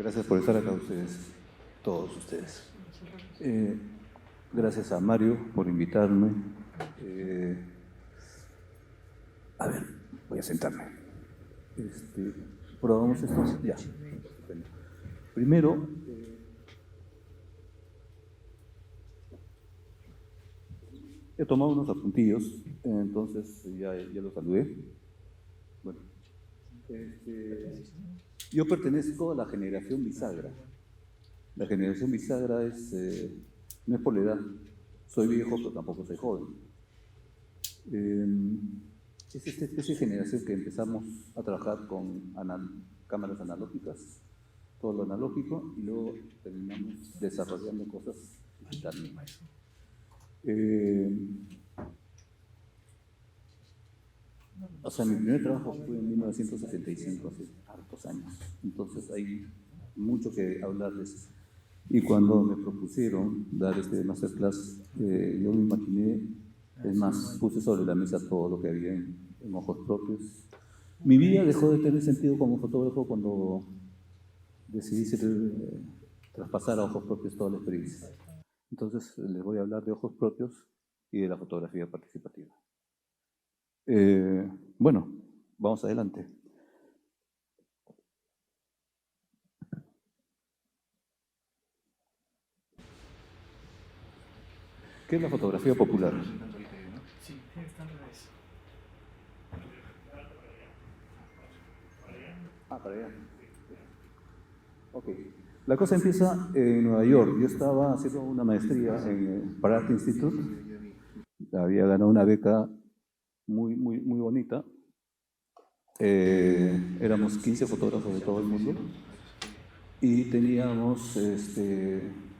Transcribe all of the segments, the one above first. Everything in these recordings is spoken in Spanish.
Gracias por estar acá ustedes, todos ustedes. Gracias a Mario por invitarme. A ver, voy a sentarme. ¿Probamos esto? Ya. Primero, he tomado unos apuntillos, entonces ya los saludé. Bueno, yo pertenezco a la generación bisagra. La generación bisagra no es por la edad. Soy viejo, pero tampoco soy joven. Es esta especie de generación que empezamos a trabajar con cámaras analógicas, todo lo analógico, y luego terminamos desarrollando cosas digitalmente. O sea, mi primer trabajo fue en 1975, hace hartos años. Entonces hay mucho que hablarles. Y cuando me propusieron dar este masterclass, yo me imaginé, es más, puse sobre la mesa todo lo que había en ojos propios. Mi vida dejó de tener sentido como fotógrafo cuando decidí traspasar a ojos propios toda la experiencia. Entonces les voy a hablar de ojos propios y de la fotografía participativa. Bueno, vamos adelante. ¿Qué es la fotografía popular? Sí, está al revés. Para allá. Ok. La cosa empieza en Nueva York. Yo estaba haciendo una maestría en el Pratt Institute. Había ganado una beca muy bonita. Éramos 15 fotógrafos de todo el mundo y teníamos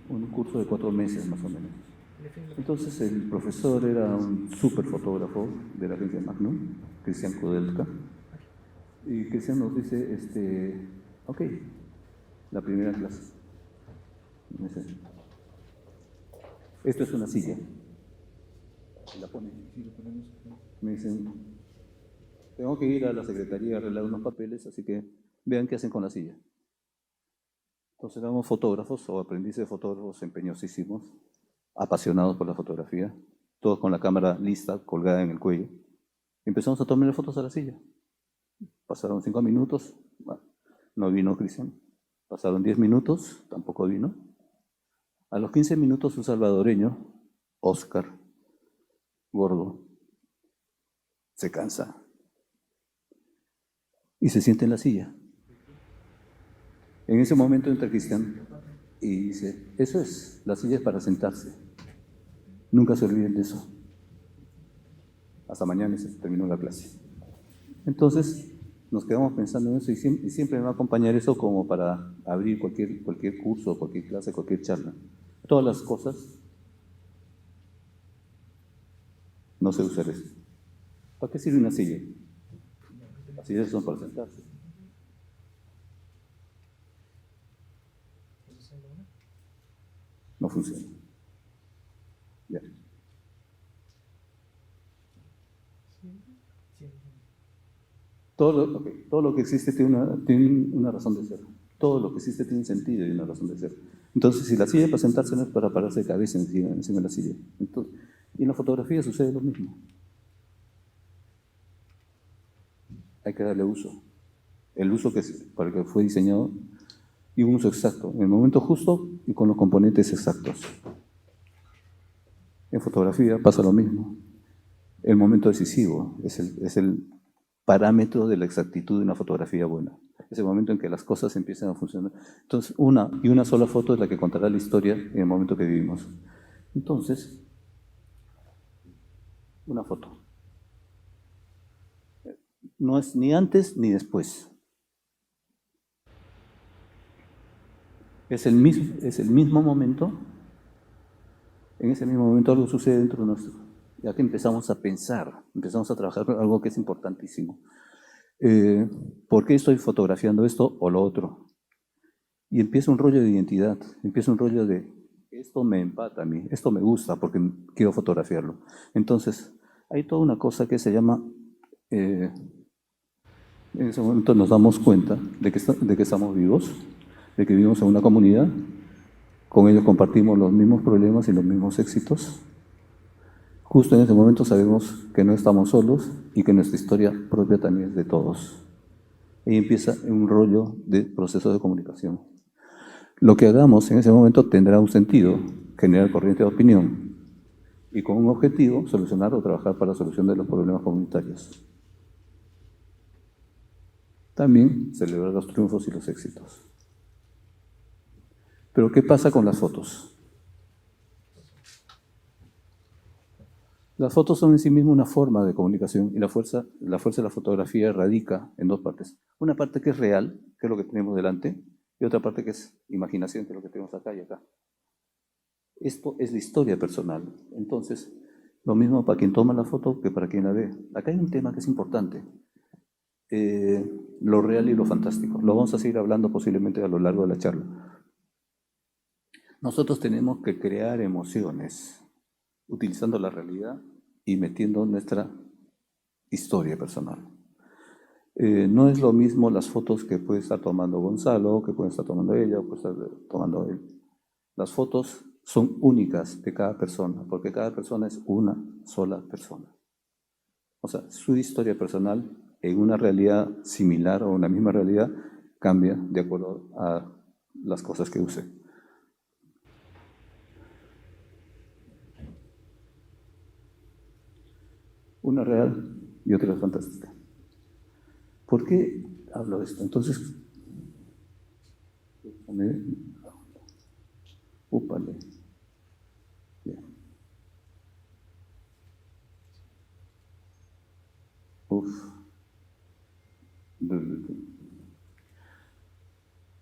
un curso de 4 meses más o menos. Entonces el profesor era un súper fotógrafo de la agencia Magnum, Cristian Kudelka, y Cristian nos dice, ok, la primera clase. Esto es una silla. La pone. Me dicen, tengo que ir a la secretaría a arreglar unos papeles, así que vean qué hacen con la silla. Entonces éramos fotógrafos o aprendices de fotógrafos empeñosísimos, apasionados por la fotografía, todos con la cámara lista, colgada en el cuello. Empezamos a tomar fotos a la silla. Pasaron 5 minutos, bueno, no vino Cristian. Pasaron 10 minutos, tampoco vino. A los 15 minutos un salvadoreño, Oscar, gordo, se cansa y se sienta en la silla. En ese momento entra Cristian y dice, eso es, la silla es para sentarse. Nunca se olviden de eso. Hasta mañana se terminó la clase. Entonces nos quedamos pensando en eso y siempre me va a acompañar eso como para abrir cualquier curso, cualquier clase, cualquier charla. Todas las cosas, no sé usar eso. ¿Para qué sirve una silla? Las sillas son para sentarse. No funciona. Ya. Todo lo que existe tiene una razón de ser. Todo lo que existe tiene un sentido y una razón de ser. Entonces, si la silla es para sentarse, no es para pararse de cabeza encima de la silla. Entonces, y en la fotografía sucede lo mismo. Hay que darle uso. El uso para el que fue diseñado y un uso exacto, en el momento justo y con los componentes exactos. En fotografía pasa lo mismo. El momento decisivo es el parámetro de la exactitud de una fotografía buena. Es el momento en que las cosas empiezan a funcionar. Entonces, una sola foto es la que contará la historia en el momento que vivimos. Entonces, una foto. No es ni antes ni después. Es el mismo momento. En ese mismo momento algo sucede dentro de nosotros. Ya que empezamos a pensar, empezamos a trabajar algo que es importantísimo. ¿Por qué estoy fotografiando esto o lo otro? Y empieza un rollo de identidad, empieza un rollo de esto me empata a mí, esto me gusta porque quiero fotografiarlo. Entonces, hay toda una cosa que se llama, en ese momento nos damos cuenta de que estamos vivos, de que vivimos en una comunidad, con ellos compartimos los mismos problemas y los mismos éxitos. Justo en ese momento sabemos que no estamos solos y que nuestra historia propia también es de todos. Ahí empieza un rollo de proceso de comunicación. Lo que hagamos en ese momento tendrá un sentido, generar corriente de opinión y con un objetivo, solucionar o trabajar para la solución de los problemas comunitarios. También celebrar los triunfos y los éxitos. Pero ¿qué pasa con las fotos? Las fotos son en sí mismas una forma de comunicación y la fuerza de la fotografía radica en dos partes. Una parte que es real, que es lo que tenemos delante, y otra parte que es imaginación, que es lo que tenemos acá y acá. Esto es la historia personal. Entonces, lo mismo para quien toma la foto que para quien la ve. Acá hay un tema que es importante. Lo real y lo fantástico. Lo vamos a seguir hablando posiblemente a lo largo de la charla. Nosotros tenemos que crear emociones utilizando la realidad y metiendo nuestra historia personal. No es lo mismo las fotos que puede estar tomando Gonzalo, que puede estar tomando ella, o puede estar tomando él. Las fotos son únicas de cada persona, porque cada persona es una sola persona. O sea, su historia personal en una realidad similar o una misma realidad cambia de acuerdo a las cosas que use. Una real y otra fantástica. ¿Por qué hablo de esto? Entonces, úpale. Bien. Uf.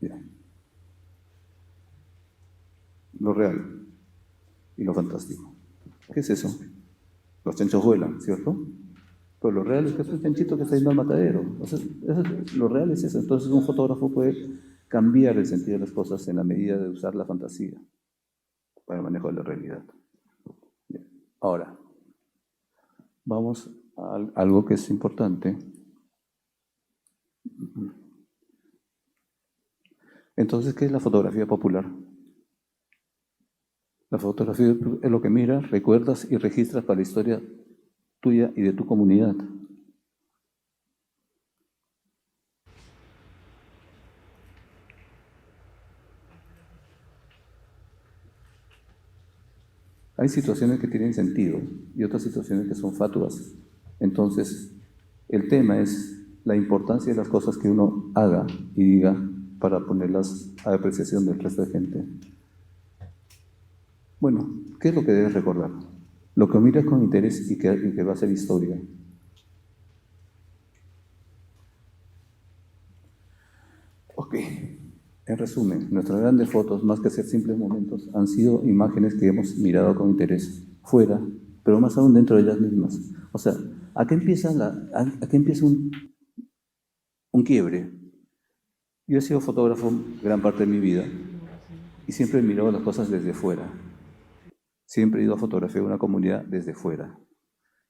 Bien. Lo real y lo fantástico. ¿Qué es eso? Los chanchos vuelan, ¿cierto? Pero lo real es que es un chanchito que está yendo al matadero. O sea, lo real es eso. Entonces un fotógrafo puede cambiar el sentido de las cosas en la medida de usar la fantasía para el manejo de la realidad. Bien. Ahora, vamos a algo que es importante. Entonces, ¿qué es la fotografía popular? La fotografía es lo que miras, recuerdas y registras para la historia tuya y de tu comunidad. Hay situaciones que tienen sentido y otras situaciones que son fatuas. Entonces, el tema es la importancia de las cosas que uno haga y diga para ponerlas a apreciación del resto de gente. Bueno, ¿qué es lo que debes recordar? Lo que miras con interés y que va a ser historia. Ok. En resumen, nuestras grandes fotos, más que ser simples momentos, han sido imágenes que hemos mirado con interés, fuera, pero más aún dentro de ellas mismas. O sea, ¿a qué empieza un quiebre? Yo he sido fotógrafo gran parte de mi vida y siempre he mirado las cosas desde fuera. Siempre he ido a fotografiar una comunidad desde fuera.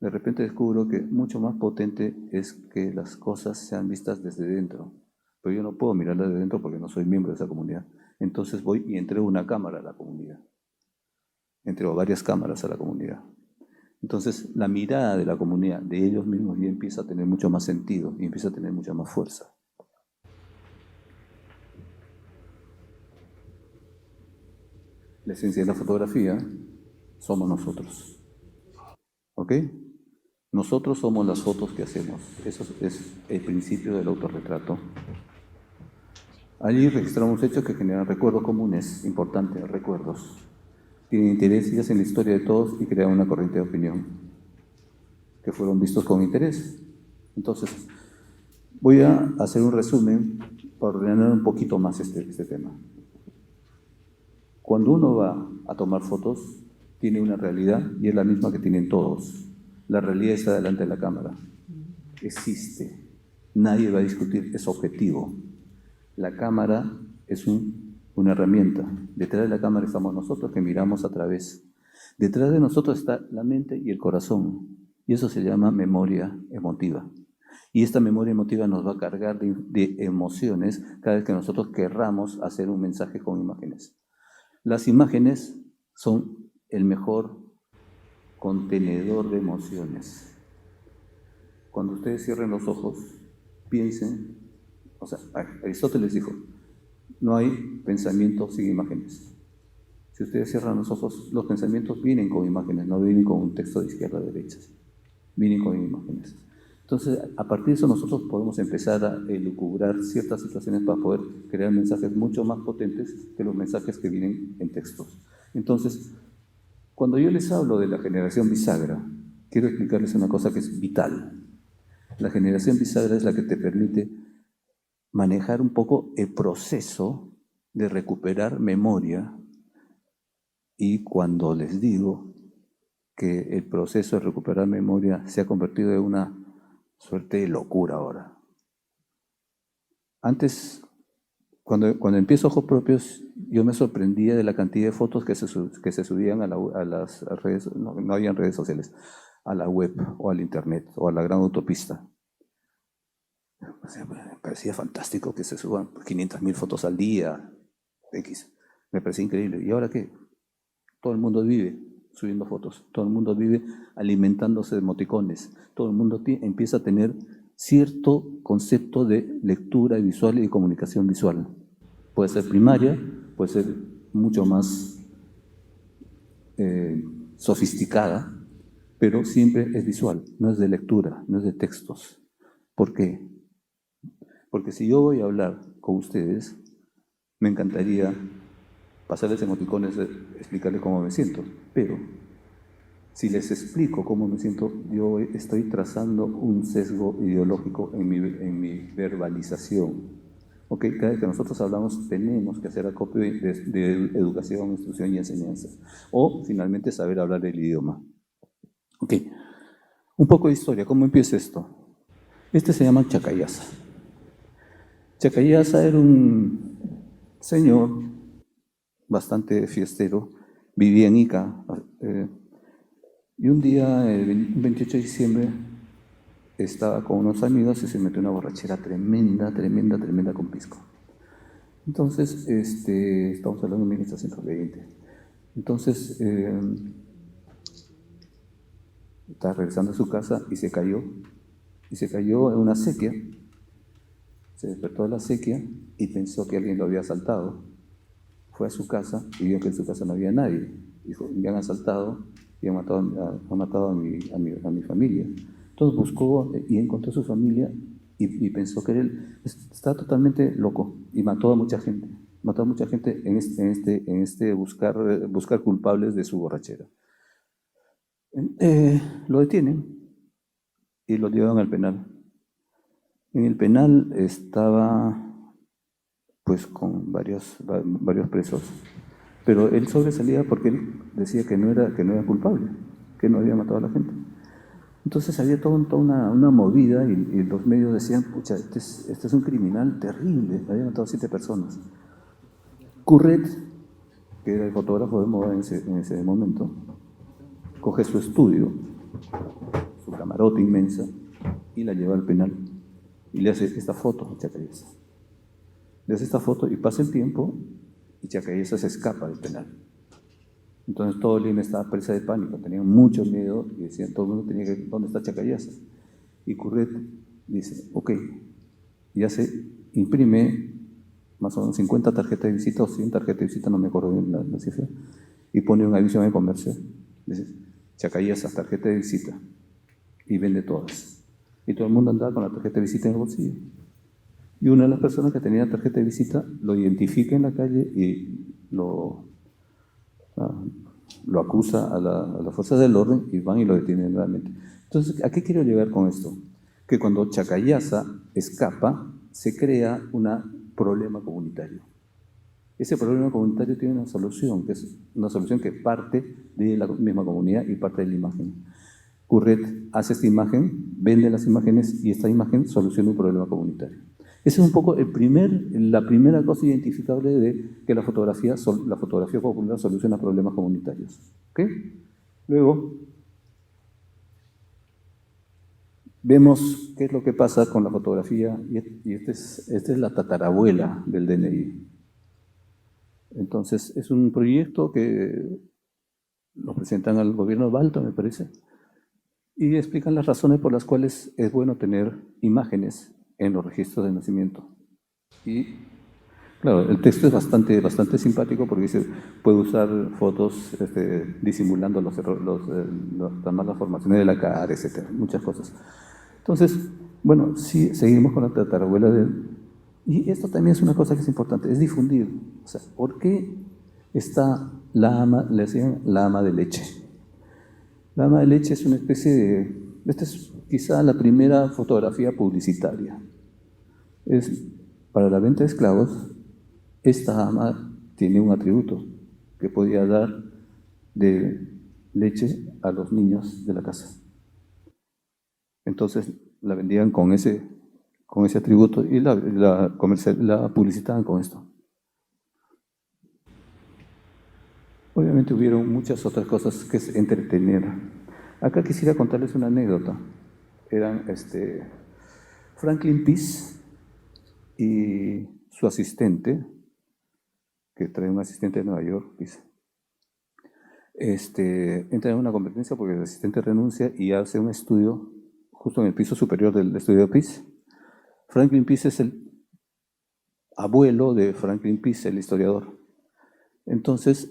De repente descubro que mucho más potente es que las cosas sean vistas desde dentro. Pero yo no puedo mirarlas de dentro porque no soy miembro de esa comunidad. Entonces voy y entrego una cámara a la comunidad. Entrego varias cámaras a la comunidad. Entonces la mirada de la comunidad, de ellos mismos, ya empieza a tener mucho más sentido y empieza a tener mucha más fuerza. La esencia de la fotografía somos nosotros. ¿Ok? Nosotros somos las fotos que hacemos. Eso es el principio del autorretrato. Allí registramos hechos que generan recuerdos comunes, importantes, recuerdos. Tienen interés en la historia de todos y crean una corriente de opinión que fueron vistos con interés. Entonces, voy a hacer un resumen para ordenar un poquito más este tema. Cuando uno va a tomar fotos, tiene una realidad y es la misma que tienen todos. La realidad está delante de la cámara. Existe. Nadie va a discutir, es objetivo. La cámara es una herramienta. Detrás de la cámara estamos nosotros que miramos a través. Detrás de nosotros está la mente y el corazón. Y eso se llama memoria emotiva. Y esta memoria emotiva nos va a cargar de emociones cada vez que nosotros querramos hacer un mensaje con imágenes. Las imágenes son el mejor contenedor de emociones. Cuando ustedes cierren los ojos, piensen, o sea, Aristóteles dijo, no hay pensamiento sin imágenes. Si ustedes cierran los ojos, los pensamientos vienen con imágenes, no vienen con un texto de izquierda a derecha, vienen con imágenes. Entonces, a partir de eso nosotros podemos empezar a elucubrar ciertas situaciones para poder crear mensajes mucho más potentes que los mensajes que vienen en textos. Entonces, cuando yo les hablo de la generación bisagra, quiero explicarles una cosa que es vital. La generación bisagra es la que te permite manejar un poco el proceso de recuperar memoria. Y cuando les digo que el proceso de recuperar memoria se ha convertido en una suerte de locura ahora. Antes, cuando empiezo Ojos Propios, yo me sorprendía de la cantidad de fotos que se subían a las redes, no habían redes sociales, a la web o al internet o a la gran autopista. O sea, me parecía fantástico que se suban 500.000 fotos al día, X. Me parecía increíble. ¿Y ahora qué? Todo el mundo vive subiendo fotos, todo el mundo vive alimentándose de emoticones, todo el mundo empieza a tener cierto concepto de lectura visual y de comunicación visual. Puede ser primaria, puede ser mucho más sofisticada, pero siempre es visual, no es de lectura, no es de textos. ¿Por qué? Porque si yo voy a hablar con ustedes, me encantaría pasarles emoticones, explicarles cómo me siento, pero si les explico cómo me siento, yo estoy trazando un sesgo ideológico en mi verbalización. Okay, cada vez que nosotros hablamos tenemos que hacer acopio de educación, instrucción y enseñanza. O finalmente saber hablar el idioma. Ok, un poco de historia. ¿Cómo empieza esto? Este se llama Chacayasa. Chacayasa era un señor bastante fiestero, vivía en Ica. Y un día, el 28 de diciembre, estaba con unos amigos y se metió una borrachera tremenda con pisco. Entonces, estamos hablando de 1820. Entonces, estaba regresando a su casa y se cayó. Y se cayó en una sequía. Se despertó de la sequía y pensó que alguien lo había asaltado. Fue a su casa y vio que en su casa no había nadie. Dijo, me han asaltado y han matado a mi familia. Entonces buscó y encontró a su familia y pensó que él estaba totalmente loco y mató a mucha gente. Mató a mucha gente en este buscar culpables de su borrachera. Lo detienen y lo llevan al penal. En el penal estaba pues con varios presos, pero él sobresalía porque él decía que no era culpable, que no había matado a la gente. Entonces había toda una movida y los medios decían, pucha, este es un criminal terrible, había matado a 7 personas. Curret, que era el fotógrafo de moda en ese momento, coge su estudio, su camarote inmensa, y la lleva al penal y le hace esta foto a Chacayesa. Le hace esta foto y pasa el tiempo y Chacayesa se escapa del penal. Entonces todo Lima estaba presa de pánico, tenían mucho miedo y decían, todo el mundo tenía que ver dónde está Chacayesa. Y Curret dice, ok, ya se imprime más o menos 50 tarjetas de visita o 100 tarjetas de visita, no me acuerdo bien la cifra, y pone una aviso en el comercio, dice, Chacayesa, tarjeta de visita, y vende todas. Y todo el mundo andaba con la tarjeta de visita en el bolsillo. Y una de las personas que tenía la tarjeta de visita lo identifica en la calle y lo acusa a las fuerzas del orden y van y lo detienen nuevamente. Entonces, ¿a qué quiero llegar con esto? Que cuando Chacayasa escapa, se crea un problema comunitario. Ese problema comunitario tiene una solución, que es una solución que parte de la misma comunidad y parte de la imagen. Curret hace esta imagen, vende las imágenes y esta imagen soluciona un problema comunitario. Esa es un poco la primera cosa identificable de que la fotografía popular soluciona problemas comunitarios. ¿Okay? Luego, vemos qué es lo que pasa con la fotografía, y esta es la tatarabuela del DNI. Entonces, es un proyecto que lo presentan al gobierno de Balto, me parece, y explican las razones por las cuales es bueno tener imágenes en los registros de nacimiento. Y claro, el texto es bastante simpático porque dice, puede usar fotos disimulando las malas formaciones de la cara, etcétera, muchas cosas. Entonces, bueno, sí, seguimos con la tatarabuela de... Y esto también es una cosa que es importante, es difundir. O sea, ¿por qué está la ama, le decían la ama de leche? La ama de leche es una especie de... Esta es quizá la primera fotografía publicitaria. Es para la venta de esclavos. Esta ama tiene un atributo que podía dar de leche a los niños de la casa. Entonces la vendían con ese atributo y la publicitaban con esto. Obviamente hubieron muchas otras cosas que es entretener. Acá quisiera contarles una anécdota. Eran Franklin Pease y su asistente, que trae un asistente de Nueva York, dice. Entra en una competencia porque el asistente renuncia y hace un estudio justo en el piso superior del estudio de Pease. Franklin Pease es el abuelo de Franklin Pease, el historiador. Entonces,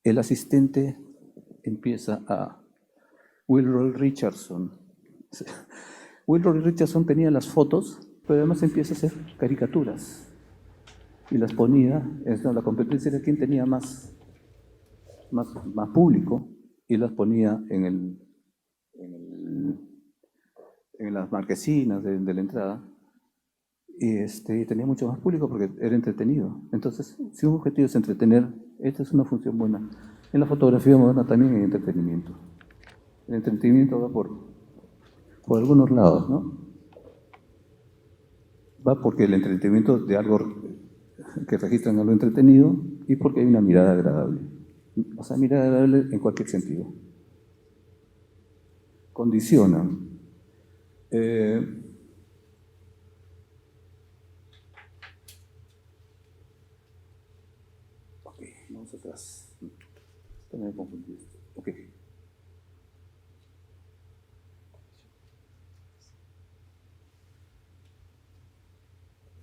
el asistente empieza a... Wilroy Richardson. Wilroy Richardson tenía las fotos, pero además empieza a hacer caricaturas. Y las ponía, la competencia era quién tenía más público, y las ponía en las marquesinas de la entrada, y tenía mucho más público porque era entretenido. Entonces, si un objetivo es entretener, esta es una función buena. En la fotografía moderna también hay entretenimiento. El entretenimiento va por algunos lados, ¿no? Va porque el entretenimiento de algo que registran algo entretenido y porque hay una mirada agradable. O sea, mirada agradable en cualquier sentido. Condicionan. Ok, vamos atrás. Esto me confundí. Ok.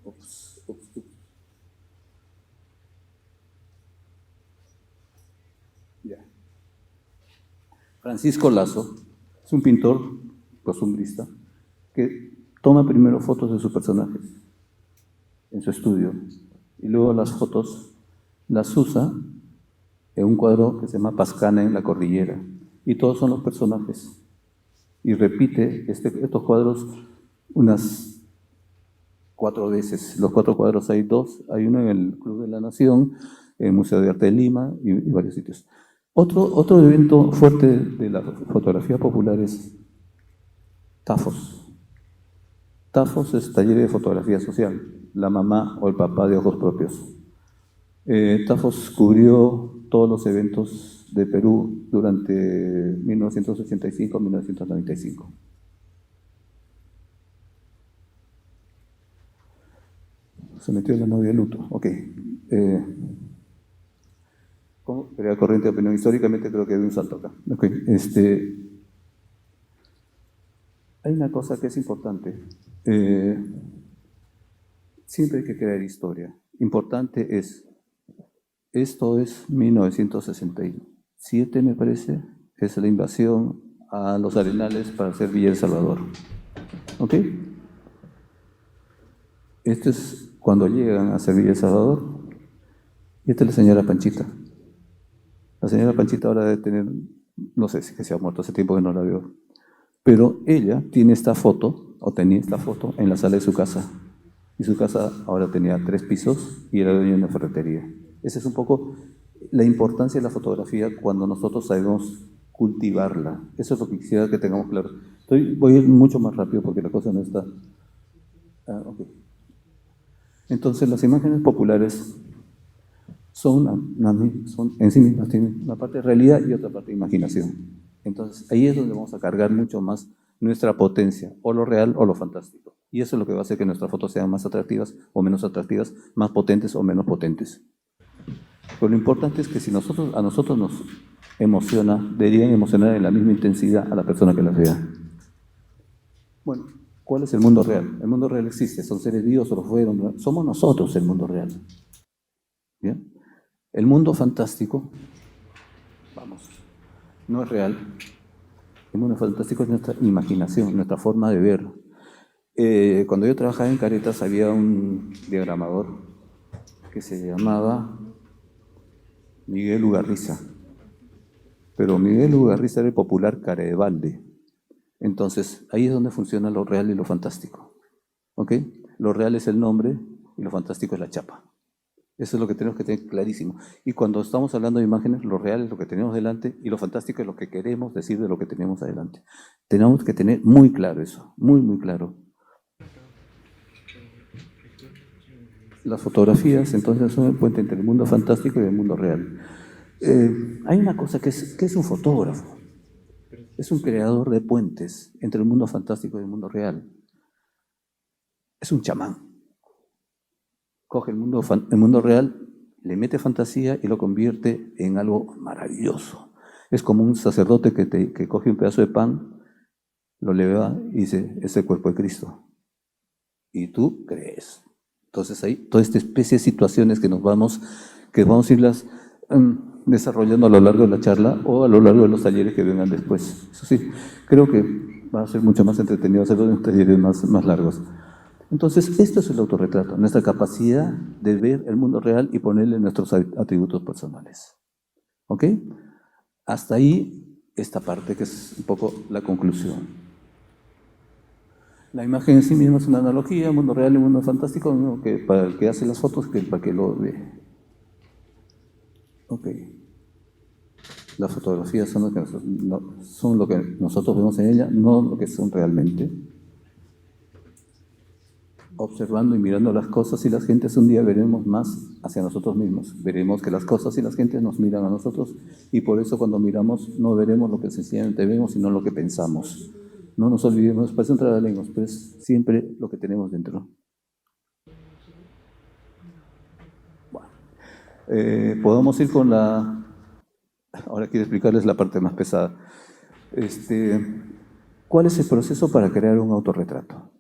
Ups. Ya. Francisco Lazo es un pintor costumbrista que toma primero fotos de sus personajes en su estudio y luego las fotos las usa en un cuadro que se llama Pascana en la cordillera, y todos son los personajes, y repite estos cuadros unas 4 veces. Los 4 cuadros hay 2, hay uno en el Club de la Nación, en el Museo de Arte de Lima y varios sitios. Otro evento fuerte de la fotografía popular es Tafos. Tafos es taller de fotografía social, la mamá o el papá de ojos propios. Tafos cubrió todos los eventos de Perú durante 1985-1995. Se metió la novia luto. Ok. ¿Cómo? Pelea corriente de opinión. Históricamente creo que hay un salto acá. Okay. Hay una cosa que es importante. Siempre hay que crear historia. Importante es, esto es 1967, me parece, es la invasión a los Arenales para hacer Villa El Salvador. ¿Ok? Esto es cuando llegan a hacer Villa El Salvador, y esta es la señora Panchita. La señora Panchita ahora debe tener, no sé si se ha muerto, hace tiempo que no la veo, pero ella tiene esta foto, o tenía esta foto, en la sala de su casa. Y su casa ahora tenía 3 pisos y era dueña de una ferretería. Esa es un poco la importancia de la fotografía cuando nosotros sabemos cultivarla. Eso es lo que quisiera que tengamos claro. Voy a ir mucho más rápido porque la cosa no está... okay. Entonces, las imágenes populares son en sí mismas, tienen una parte de realidad y otra parte de imaginación. Entonces, ahí es donde vamos a cargar mucho más nuestra potencia, o lo real o lo fantástico. Y eso es lo que va a hacer que nuestras fotos sean más atractivas o menos atractivas, más potentes o menos potentes. Pero lo importante es que si a nosotros nos emociona, deberían emocionar en la misma intensidad a la persona que las vea. Bueno, ¿cuál es el mundo real? El mundo real existe, son seres vivos o lo fueron, somos nosotros el mundo real. ¿Bien? El mundo fantástico, vamos, no es real. El mundo fantástico es nuestra imaginación, nuestra forma de ver. Cuando yo trabajaba en Caretas había un diagramador que se llamaba Miguel Ugarriza. Pero Miguel Ugarriza era el popular Carebalde. Entonces, ahí es donde funciona lo real y lo fantástico. ¿Ok? Lo real es el nombre y lo fantástico es la chapa. Eso es lo que tenemos que tener clarísimo. Y cuando estamos hablando de imágenes, lo real es lo que tenemos delante y lo fantástico es lo que queremos decir de lo que tenemos adelante. Tenemos que tener muy claro eso, muy, muy claro. Las fotografías, entonces, son el puente entre el mundo fantástico y el mundo real. Hay una cosa que es un fotógrafo. Es un creador de puentes entre el mundo fantástico y el mundo real. Es un chamán. Coge el mundo real, le mete fantasía y lo convierte en algo maravilloso. Es como un sacerdote que coge un pedazo de pan, lo eleva y dice, es el cuerpo de Cristo. Y tú crees. Entonces hay toda esta especie de situaciones que vamos a irlas desarrollando a lo largo de la charla o a lo largo de los talleres que vengan después. Eso sí, creo que va a ser mucho más entretenido hacerlo en talleres más largos. Entonces, esto es el autorretrato, nuestra capacidad de ver el mundo real y ponerle nuestros atributos personales. ¿Ok? Hasta ahí esta parte que es un poco la conclusión. La imagen en sí misma es una analogía, mundo real y mundo fantástico, ¿no? Que para el que hace las fotos, que para que lo ve. Ok. Las fotografías son lo que nosotros vemos en ella, no lo que son realmente. Observando y mirando las cosas y las gentes, un día veremos más hacia nosotros mismos. Veremos que las cosas y las gentes nos miran a nosotros y por eso cuando miramos no veremos lo que sencillamente vemos, sino lo que pensamos. No nos olvidemos, parece un trabalenguas, pero es siempre lo que tenemos dentro. Bueno, podemos ir con la... Ahora quiero explicarles la parte más pesada. ¿Cuál es el proceso para crear un autorretrato?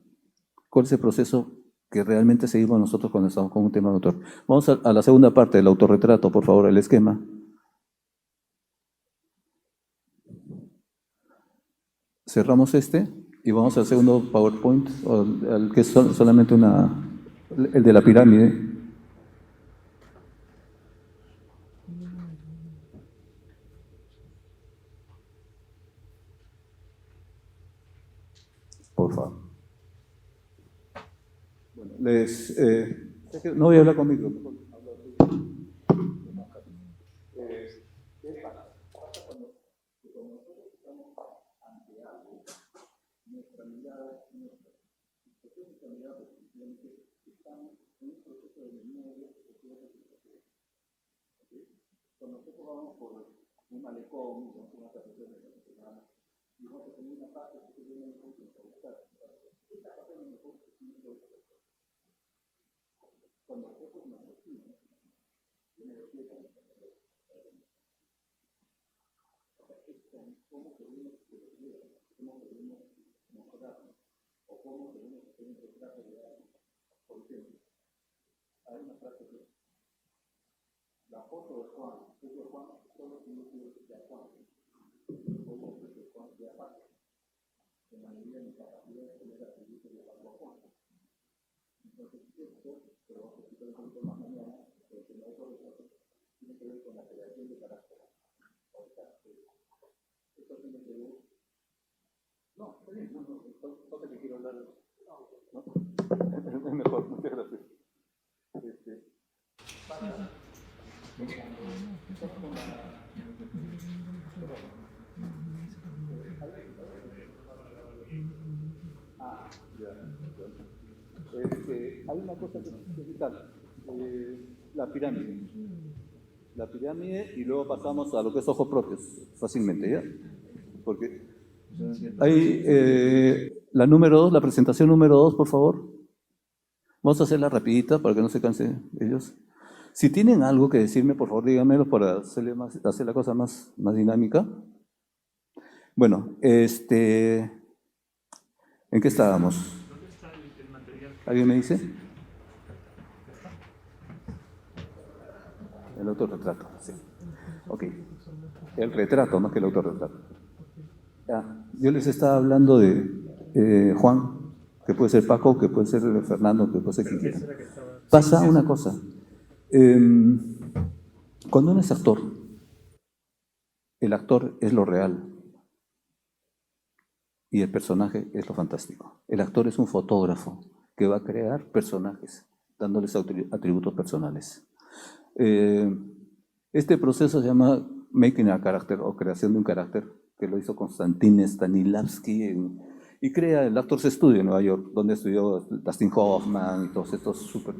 ¿Cuál es el proceso que realmente seguimos nosotros cuando estamos con un tema de autor? Vamos a la segunda parte del autorretrato, por favor, el esquema. Cerramos y vamos al segundo PowerPoint, al que es solamente el de la pirámide. Por favor. Bueno, no voy a hablar conmigo. Cuando nosotros vamos por un malecón, una estación de y vamos a tener una parte que tiene un punto de buscar. Esta parte no me gusta, cuando nosotros nos decimos, cómo queremos que lo vean, cómo queremos mejorarnos, o cómo queremos que un retrato de alguien. Por ejemplo, hay una frase que la foto de Juan, es de Juan, solo tiene que ver de Juan. Como es de Juan de aparte. En la medida de mi capacidad de tener atributos de Juan. Entonces, esto, pero vamos a explicar un poquito más mañana, porque no es autorretrato, tiene que ver con la creación de carácter. O sea, esto tiene que ver. No, está bien, no te quiero hablar. ¿No? Es mejor, muchas gracias. Hay una cosa que es vital, la pirámide. La pirámide y luego pasamos a lo que es ojos propios, fácilmente, ¿ya? porque hay la número 2, la presentación número 2, por favor. Vamos a hacerla rapidita para que no se cansen ellos. Si tienen algo que decirme, por favor, díganmelo para hacer la cosa más dinámica. Bueno, ¿en qué estábamos? ¿Dónde está el material? ¿Alguien me dice? El autorretrato, sí. Ok. El retrato, más que el autorretrato. Yo les estaba hablando de Juan, que puede ser Paco, que puede ser Fernando, que puede ser quien quiera. Pasa una cosa. Cuando uno es actor, el actor es lo real y el personaje es lo fantástico. El actor es un fotógrafo que va a crear personajes, dándoles atributos personales. Este proceso se llama making a character o creación de un carácter, que lo hizo Konstantin Stanislavski y crea el Actors Studio en Nueva York, donde estudió Dustin Hoffman y todos estos super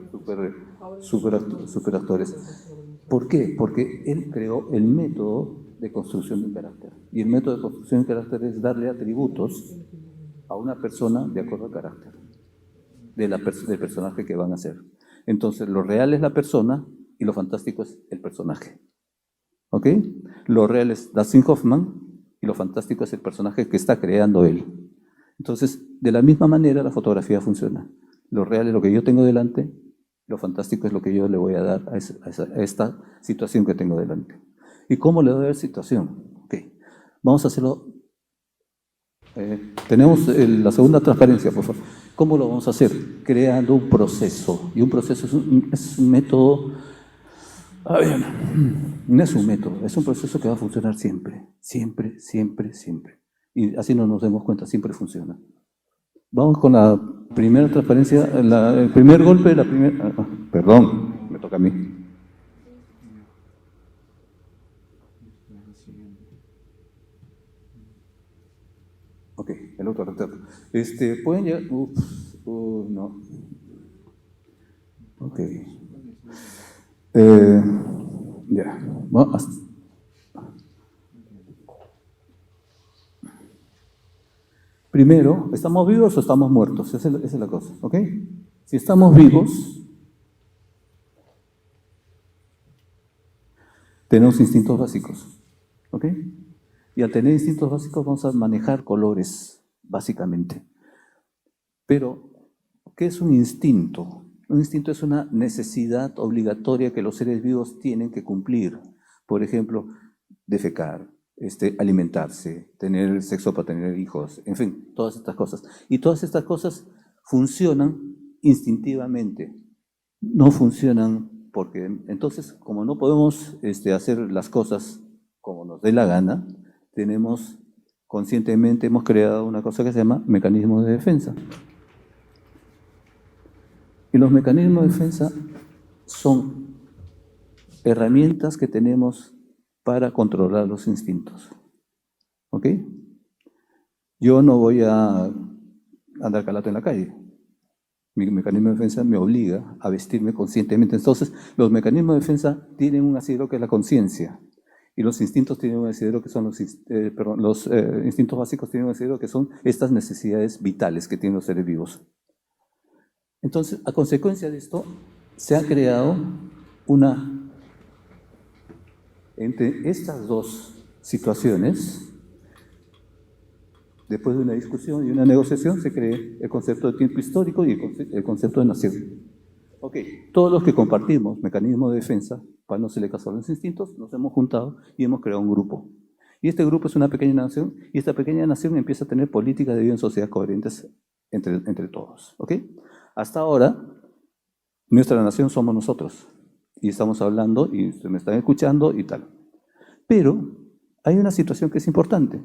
actores. ¿Por qué? Porque él creó el método de construcción de un carácter. Y el método de construcción de un carácter es darle atributos a una persona de acuerdo al carácter del personaje que van a hacer. Entonces, lo real es la persona y lo fantástico es el personaje. ¿Ok? Lo real es Dustin Hoffman y lo fantástico es el personaje que está creando él. Entonces, de la misma manera la fotografía funciona. Lo real es lo que yo tengo delante, lo fantástico es lo que yo le voy a dar a esta situación que tengo delante. ¿Y cómo le doy a la situación? Ok, vamos a hacerlo. Tenemos la segunda transparencia, por favor. ¿Cómo lo vamos a hacer? Creando un proceso. Y un proceso es un método. No es un método, es un proceso que va a funcionar siempre. Siempre, siempre, siempre. Y así no nos demos cuenta, siempre funciona. Vamos con la primera transparencia, el primer golpe de la primera... perdón, me toca a mí. Ok, el autorretrato. ¿Pueden llegar? No. Ok. Ya. Bueno, primero, ¿estamos vivos o estamos muertos? Esa es la cosa, ¿ok? Si estamos vivos, tenemos instintos básicos, ¿ok? Y al tener instintos básicos vamos a manejar colores, básicamente. Pero, ¿qué es un instinto? Un instinto es una necesidad obligatoria que los seres vivos tienen que cumplir. Por ejemplo, defecar, alimentarse, tener sexo para tener hijos, en fin, todas estas cosas. Y todas estas cosas funcionan instintivamente, no funcionan porque, entonces, como no podemos hacer las cosas como nos dé la gana, conscientemente hemos creado una cosa que se llama mecanismos de defensa. Y los mecanismos de defensa son herramientas que tenemos para controlar los instintos. ¿Ok? Yo no voy a andar calato en la calle. Mi mecanismo de defensa me obliga a vestirme conscientemente. Entonces, los mecanismos de defensa tienen un asidero que es la conciencia. Y los instintos tienen un asidero que son los instintos básicos tienen un asidero que son estas necesidades vitales que tienen los seres vivos. Entonces, a consecuencia de esto, se ha creado entre estas dos situaciones, después de una discusión y una negociación, se cree el concepto de tiempo histórico y el concepto de nación. Ok, todos los que compartimos mecanismos de defensa, para no hacerle caso a los instintos, nos hemos juntado y hemos creado un grupo. Y este grupo es una pequeña nación, y esta pequeña nación empieza a tener políticas de vida en sociedad coherentes entre todos. ¿Ok? Hasta ahora, nuestra nación somos nosotros. Y estamos hablando, y ustedes me están escuchando y tal. Pero hay una situación que es importante,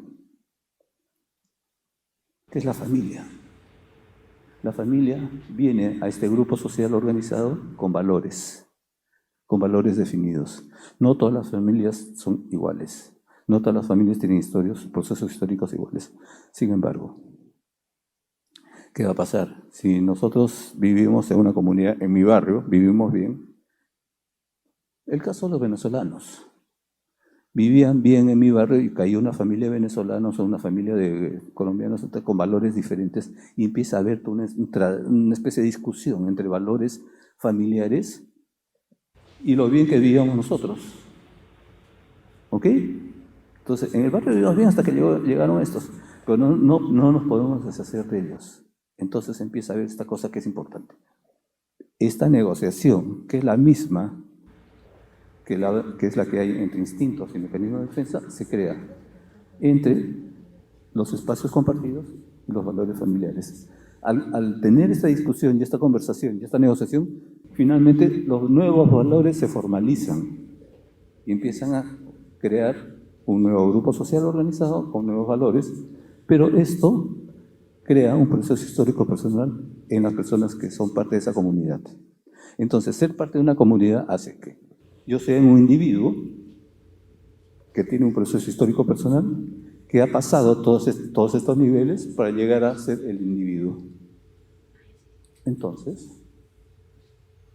que es la familia. La familia viene a este grupo social organizado con valores definidos. No todas las familias son iguales. No todas las familias tienen procesos históricos iguales. Sin embargo, ¿qué va a pasar? Si nosotros vivimos en una comunidad, en mi barrio, vivimos bien, el caso de los venezolanos. vivían bien en mi barrio y caía una familia de venezolanos o una familia de colombianos con valores diferentes y empieza a haber una especie de discusión entre valores familiares y lo bien que vivíamos nosotros. ¿Ok? Entonces, en el barrio vivíamos bien hasta que llegaron estos, pero no nos podemos deshacer de ellos. Entonces empieza a haber esta cosa que es importante. Esta negociación, que es la misma que es la que hay entre instintos y mecanismos de defensa, se crea entre los espacios compartidos y los valores familiares. Al tener esta discusión y esta conversación y esta negociación, finalmente los nuevos valores se formalizan y empiezan a crear un nuevo grupo social organizado con nuevos valores, pero esto crea un proceso histórico personal en las personas que son parte de esa comunidad. Entonces, ser parte de una comunidad hace que yo sea un individuo que tiene un proceso histórico personal que ha pasado todos estos niveles para llegar a ser el individuo. Entonces,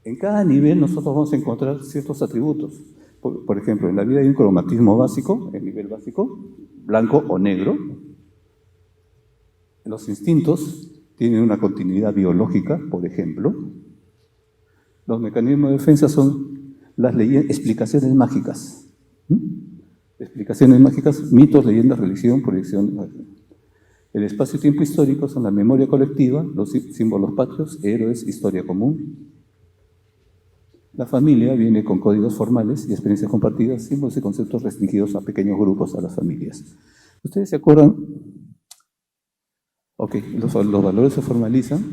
en cada nivel nosotros vamos a encontrar ciertos atributos. Por ejemplo, en la vida hay un cromatismo básico, el nivel básico, blanco o negro. Los instintos tienen una continuidad biológica, por ejemplo. Los mecanismos de defensa son las explicaciones mágicas. Explicaciones mágicas, mitos, leyendas, religión, proyección. El espacio-tiempo histórico son la memoria colectiva, los símbolos patrios, héroes, historia común. La familia viene con códigos formales y experiencias compartidas, símbolos y conceptos restringidos a pequeños grupos, a las familias. ¿Ustedes se acuerdan? Ok, los valores se formalizan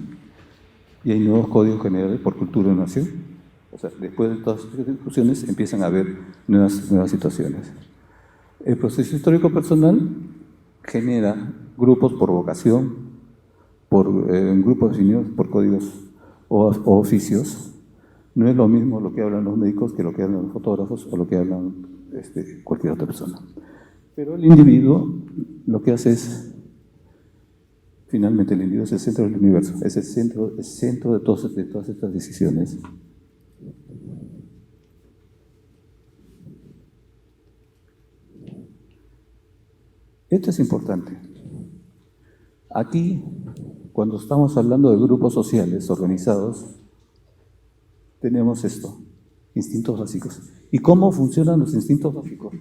y hay nuevos códigos generales por cultura y nación. O sea, después de todas estas discusiones empiezan a haber nuevas situaciones. El proceso histórico personal genera grupos por vocación, por grupos definidos por códigos o oficios. No es lo mismo lo que hablan los médicos que lo que hablan los fotógrafos o lo que hablan cualquier otra persona. Pero el individuo lo que hace es, finalmente el individuo es el centro del universo, es el centro de todas estas decisiones. Esto es importante. Aquí, cuando estamos hablando de grupos sociales organizados, tenemos esto, instintos básicos. ¿Y cómo funcionan los instintos básicos?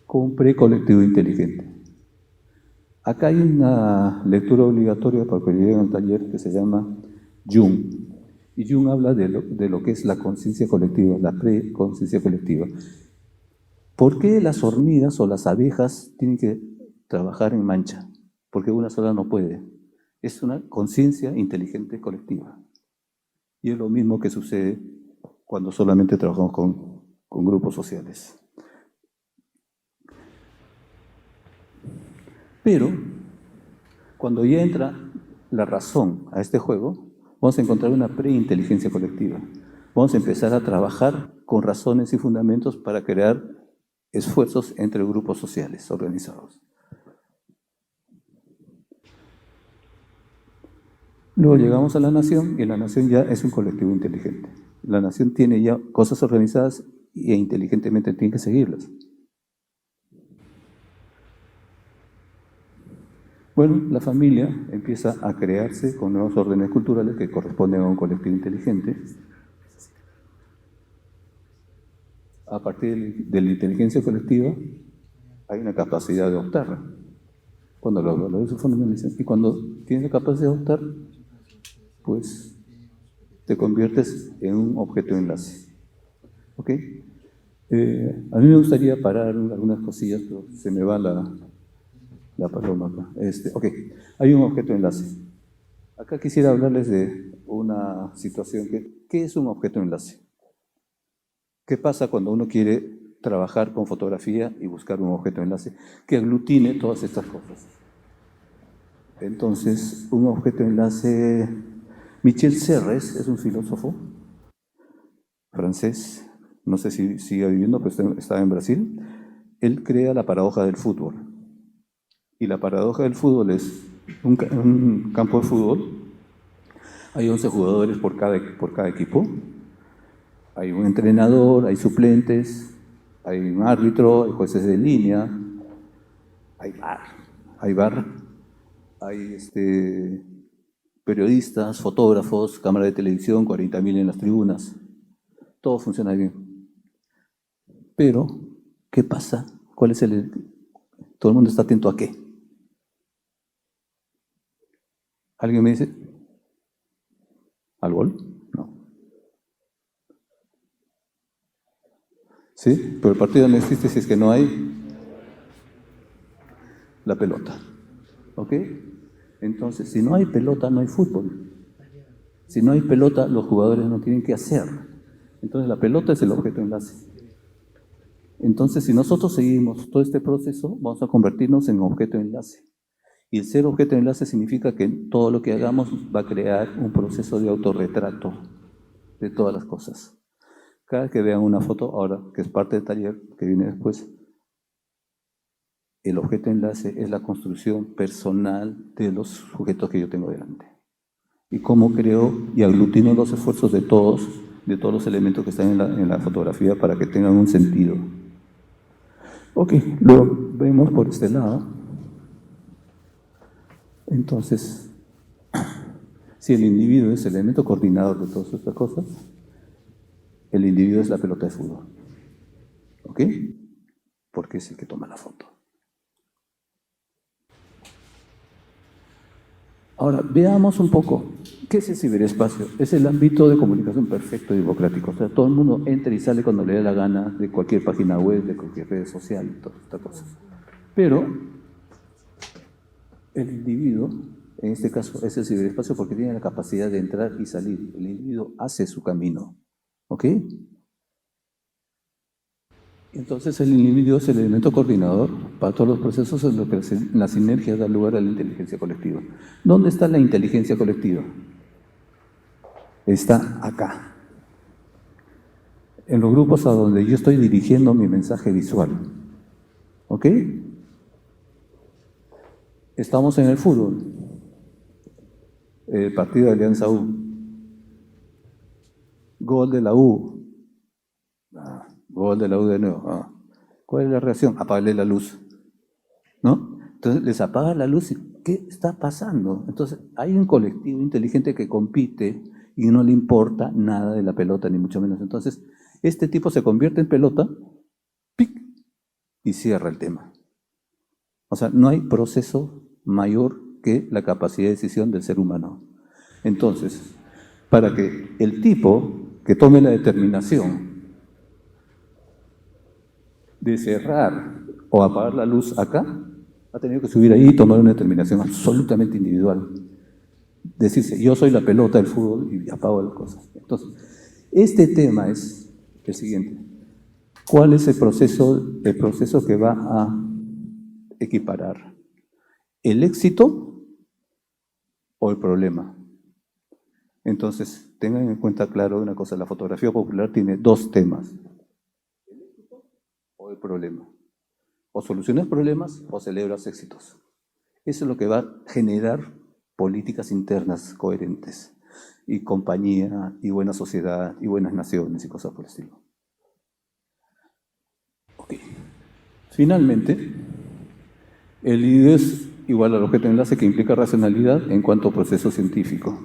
Con un precolectivo inteligente. Acá hay una lectura obligatoria para que lleguen al taller que se llama Jung. Y Jung habla de lo que es la conciencia colectiva, la preconciencia colectiva. ¿Por qué las hormigas o las abejas tienen que trabajar en mancha? Porque una sola no puede. Es una conciencia inteligente colectiva. Y es lo mismo que sucede cuando solamente trabajamos con grupos sociales. Pero, cuando ya entra la razón a este juego, vamos a encontrar una preinteligencia colectiva. Vamos a empezar a trabajar con razones y fundamentos para crear esfuerzos entre grupos sociales organizados. Luego llegamos a la nación y la nación ya es un colectivo inteligente. La nación tiene ya cosas organizadas e inteligentemente tiene que seguirlas. Bueno, la familia empieza a crearse con nuevos órdenes culturales que corresponden a un colectivo inteligente. A partir de la inteligencia colectiva hay una capacidad de optar. Cuando los valores se formalizan y cuando tienes la capacidad de optar, pues te conviertes en un objeto de enlace. ¿Ok? A mí me gustaría parar algunas cosillas, pero se me va la paloma acá. Ok, hay un objeto de enlace. Acá quisiera hablarles de una situación ¿qué es un objeto de enlace? ¿Qué pasa cuando uno quiere trabajar con fotografía y buscar un objeto de enlace que aglutine todas estas cosas? Entonces, un objeto de enlace... Michel Serres es un filósofo francés, no sé si sigue viviendo, pero estaba en Brasil. Él crea la paradoja del fútbol. Y la paradoja del fútbol es un campo de fútbol. Hay 11 jugadores por cada equipo. Hay un entrenador, hay suplentes, Hay un árbitro, hay jueces de línea, hay VAR, hay periodistas, fotógrafos, cámara de televisión, 40.000 en las tribunas. Todo funciona bien. Pero, ¿qué pasa? ¿Cuál es todo el mundo está atento a qué? ¿Alguien me dice? ¿Al gol? No. ¿Sí? Pero el partido no existe si es que no hay la pelota. ¿Ok? Entonces, si no hay pelota, no hay fútbol. Si no hay pelota, los jugadores no tienen que hacer. Entonces, la pelota es el objeto de enlace. Entonces, si nosotros seguimos todo este proceso, vamos a convertirnos en objeto de enlace. Y el ser objeto de enlace significa que todo lo que hagamos va a crear un proceso de autorretrato de todas las cosas. Cada vez que vean una foto, ahora que es parte del taller que viene después, el objeto de enlace es la construcción personal de los sujetos que yo tengo delante. Y cómo creo y aglutino los esfuerzos de todos los elementos que están en la fotografía para que tengan un sentido. Ok, lo vemos por este lado. Entonces, si el individuo es el elemento coordinador de todas estas cosas, el individuo es la pelota de fútbol. ¿Ok? Porque es el que toma la foto. Ahora, veamos un poco, ¿qué es el ciberespacio? Es el ámbito de comunicación perfecto y democrático. O sea, todo el mundo entra y sale cuando le dé la gana de cualquier página web, de cualquier red social, todas estas cosas. Pero el individuo, en este caso, es el ciberespacio porque tiene la capacidad de entrar y salir. El individuo hace su camino. ¿Ok? Entonces el individuo es el elemento coordinador para todos los procesos en lo que la sinergia da lugar a la inteligencia colectiva. ¿Dónde está la inteligencia colectiva? Está acá. En los grupos a donde yo estoy dirigiendo mi mensaje visual. ¿Ok? Estamos en el fútbol. El partido de Alianza U. Gol de la U. Gol de la U de nuevo. ¿Cuál es la reacción? Apagarle la luz. ¿No? Entonces les apaga la luz y ¿qué está pasando? Entonces hay un colectivo inteligente que compite y no le importa nada de la pelota, ni mucho menos. Entonces, este tipo se convierte en pelota, ¡pic! Y cierra el tema. O sea, no hay proceso mayor que la capacidad de decisión del ser humano. Entonces, para que el tipo que tome la determinación de cerrar o apagar la luz acá, ha tenido que subir ahí y tomar una determinación absolutamente individual. Decirse, yo soy la pelota del fútbol y apago las cosas. Entonces, este tema es el siguiente. ¿Cuál es el proceso que va a equiparar? ¿El éxito o el problema? Entonces, tengan en cuenta claro una cosa, la fotografía popular tiene dos temas. ¿El éxito o el problema? O solucionas problemas o celebras éxitos. Eso es lo que va a generar políticas internas coherentes y compañía y buena sociedad y buenas naciones y cosas por el estilo. Ok. Finalmente, el individuo es igual al objeto de enlace que implica racionalidad en cuanto a proceso científico.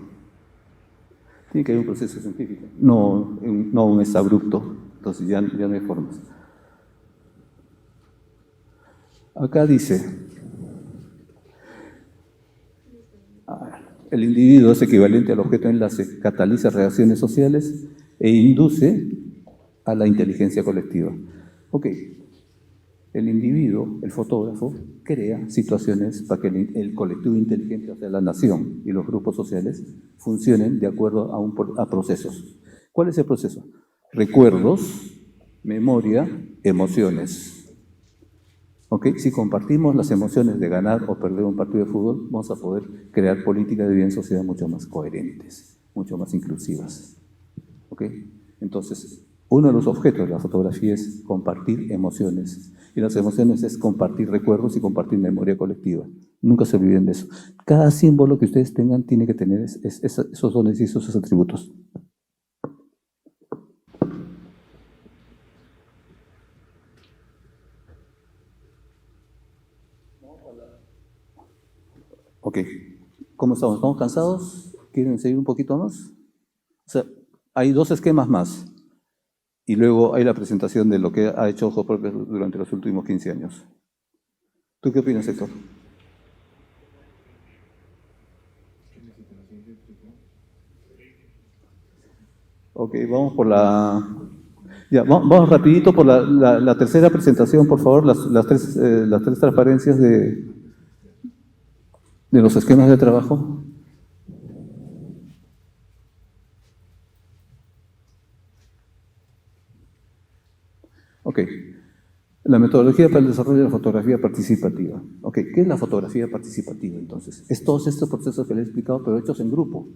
Tiene que haber un proceso científico, no un exabrupto, entonces ya no hay formas. Acá dice, el individuo es equivalente al objeto de enlace, cataliza reacciones sociales e induce a la inteligencia colectiva. Ok, el individuo, el fotógrafo, crea situaciones para que el colectivo inteligente, o sea, la nación y los grupos sociales, funcionen de acuerdo a procesos. ¿Cuál es el proceso? Recuerdos, memoria, emociones. ¿Ok? Si compartimos las emociones de ganar o perder un partido de fútbol, vamos a poder crear políticas de vida en sociedad mucho más coherentes, mucho más inclusivas. ¿Ok? Entonces, uno de los objetos de la fotografía es compartir emociones. Y las emociones es compartir recuerdos y compartir memoria colectiva. Nunca se olviden de eso. Cada símbolo que ustedes tengan tiene que tener esos dones y esos atributos. Ok. ¿Cómo estamos? ¿Estamos cansados? ¿Quieren seguir un poquito más? O sea, hay dos esquemas más. Y luego hay la presentación de lo que ha hecho Ojos Propios durante los últimos 15 años. ¿Tú qué opinas, Héctor? Ok, vamos por la... Ya, vamos rapidito por la tercera presentación, por favor, las tres transparencias de los esquemas de trabajo. Ok. La metodología para el desarrollo de la fotografía participativa. Ok, ¿qué es la fotografía participativa entonces? Es todos estos procesos que les he explicado, pero hechos en grupo,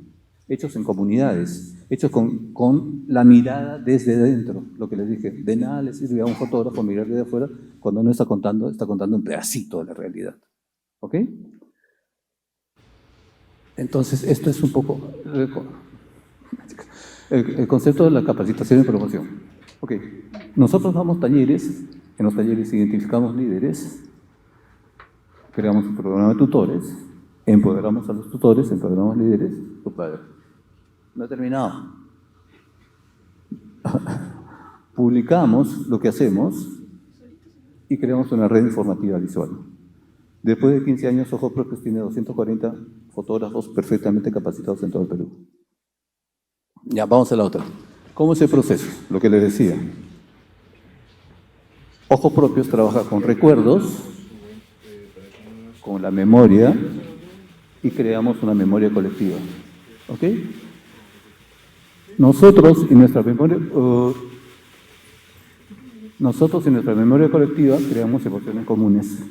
hechos en comunidades, hechos con la mirada desde dentro. Lo que les dije, de nada le sirve a un fotógrafo mirar desde afuera cuando no está contando un pedacito de la realidad. ¿Ok? Entonces, esto es un poco el concepto de la capacitación y promoción. Ok, nosotros damos talleres, en los talleres identificamos líderes, creamos un programa de tutores, empoderamos a los tutores, empoderamos líderes. No he terminado. Publicamos lo que hacemos y creamos una red informativa visual. Después de 15 años, Ojos Propios tiene 240 fotógrafos perfectamente capacitados en todo el Perú. Ya, vamos a la otra. ¿Cómo es el proceso? Lo que les decía. Ojos Propios trabaja con recuerdos, con la memoria, y creamos una memoria colectiva. ¿Ok? Nosotros y nuestra memoria colectiva creamos emociones comunes.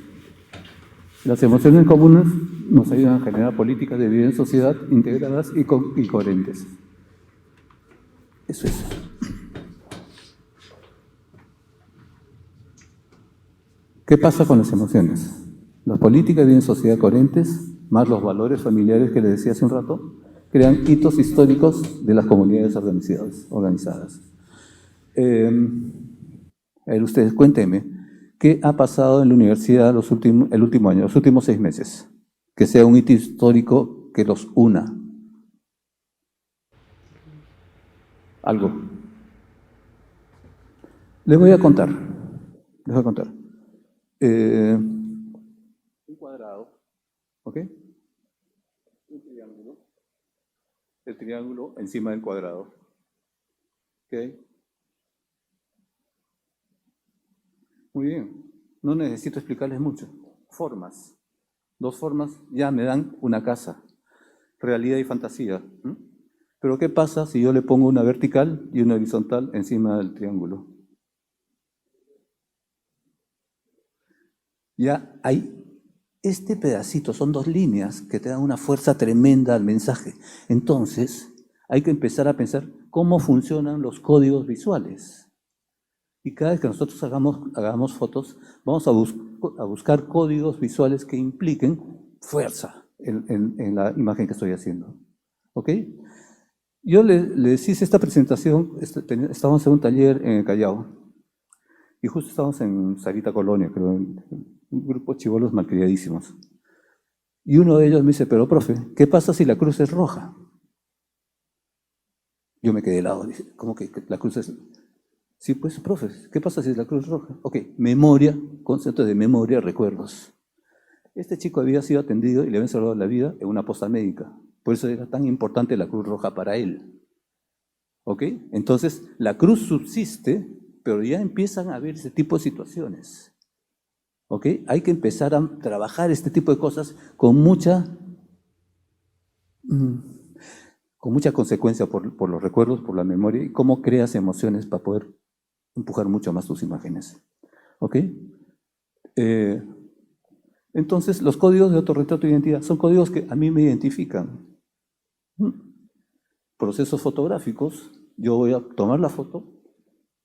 Las emociones comunes nos ayudan a generar políticas de vida en sociedad integradas y coherentes. Eso es. ¿Qué pasa con las emociones? Las políticas de vida en sociedad coherentes, más los valores familiares que les decía hace un rato, crean hitos históricos de las comunidades organizadas. A ver, ustedes cuéntenme, ¿qué ha pasado en la universidad el último año, los últimos 6 meses? Que sea un hito histórico que los una. Algo. Les voy a contar. Un cuadrado, ¿ok? Un triángulo. El triángulo encima del cuadrado. ¿Ok? Muy bien. No necesito explicarles mucho. Formas. 2 formas ya me dan una casa. Realidad y fantasía. Pero ¿qué pasa si yo le pongo una vertical y una horizontal encima del triángulo? Ya hay este pedacito, son 2 líneas que te dan una fuerza tremenda al mensaje. Entonces, hay que empezar a pensar cómo funcionan los códigos visuales. Y cada vez que nosotros hagamos fotos, vamos a buscar códigos visuales que impliquen fuerza en la imagen que estoy haciendo. ¿Ok? Yo les hice esta presentación, estábamos en un taller en el Callao, y justo estábamos en Sarita Colonia, creo, un grupo de chibolos malcriadísimos. Y uno de ellos me dice, pero profe, ¿qué pasa si la cruz es roja? Yo me quedé helado, dice, ¿cómo que la cruz es...? Sí, pues, profe, ¿qué pasa si es la cruz roja? Ok, memoria, concepto de memoria, recuerdos. Este chico había sido atendido y le habían salvado la vida en una posta médica. Por eso era tan importante la cruz roja para él. ¿Ok? Entonces, la cruz subsiste, pero ya empiezan a haber ese tipo de situaciones. ¿Ok? Hay que empezar a trabajar este tipo de cosas con mucha consecuencia por los recuerdos, por la memoria, y cómo creas emociones para poder empujar mucho más tus imágenes. ¿Ok? Entonces, los códigos de autorretrato de identidad son códigos que a mí me identifican. Procesos fotográficos, yo voy a tomar la foto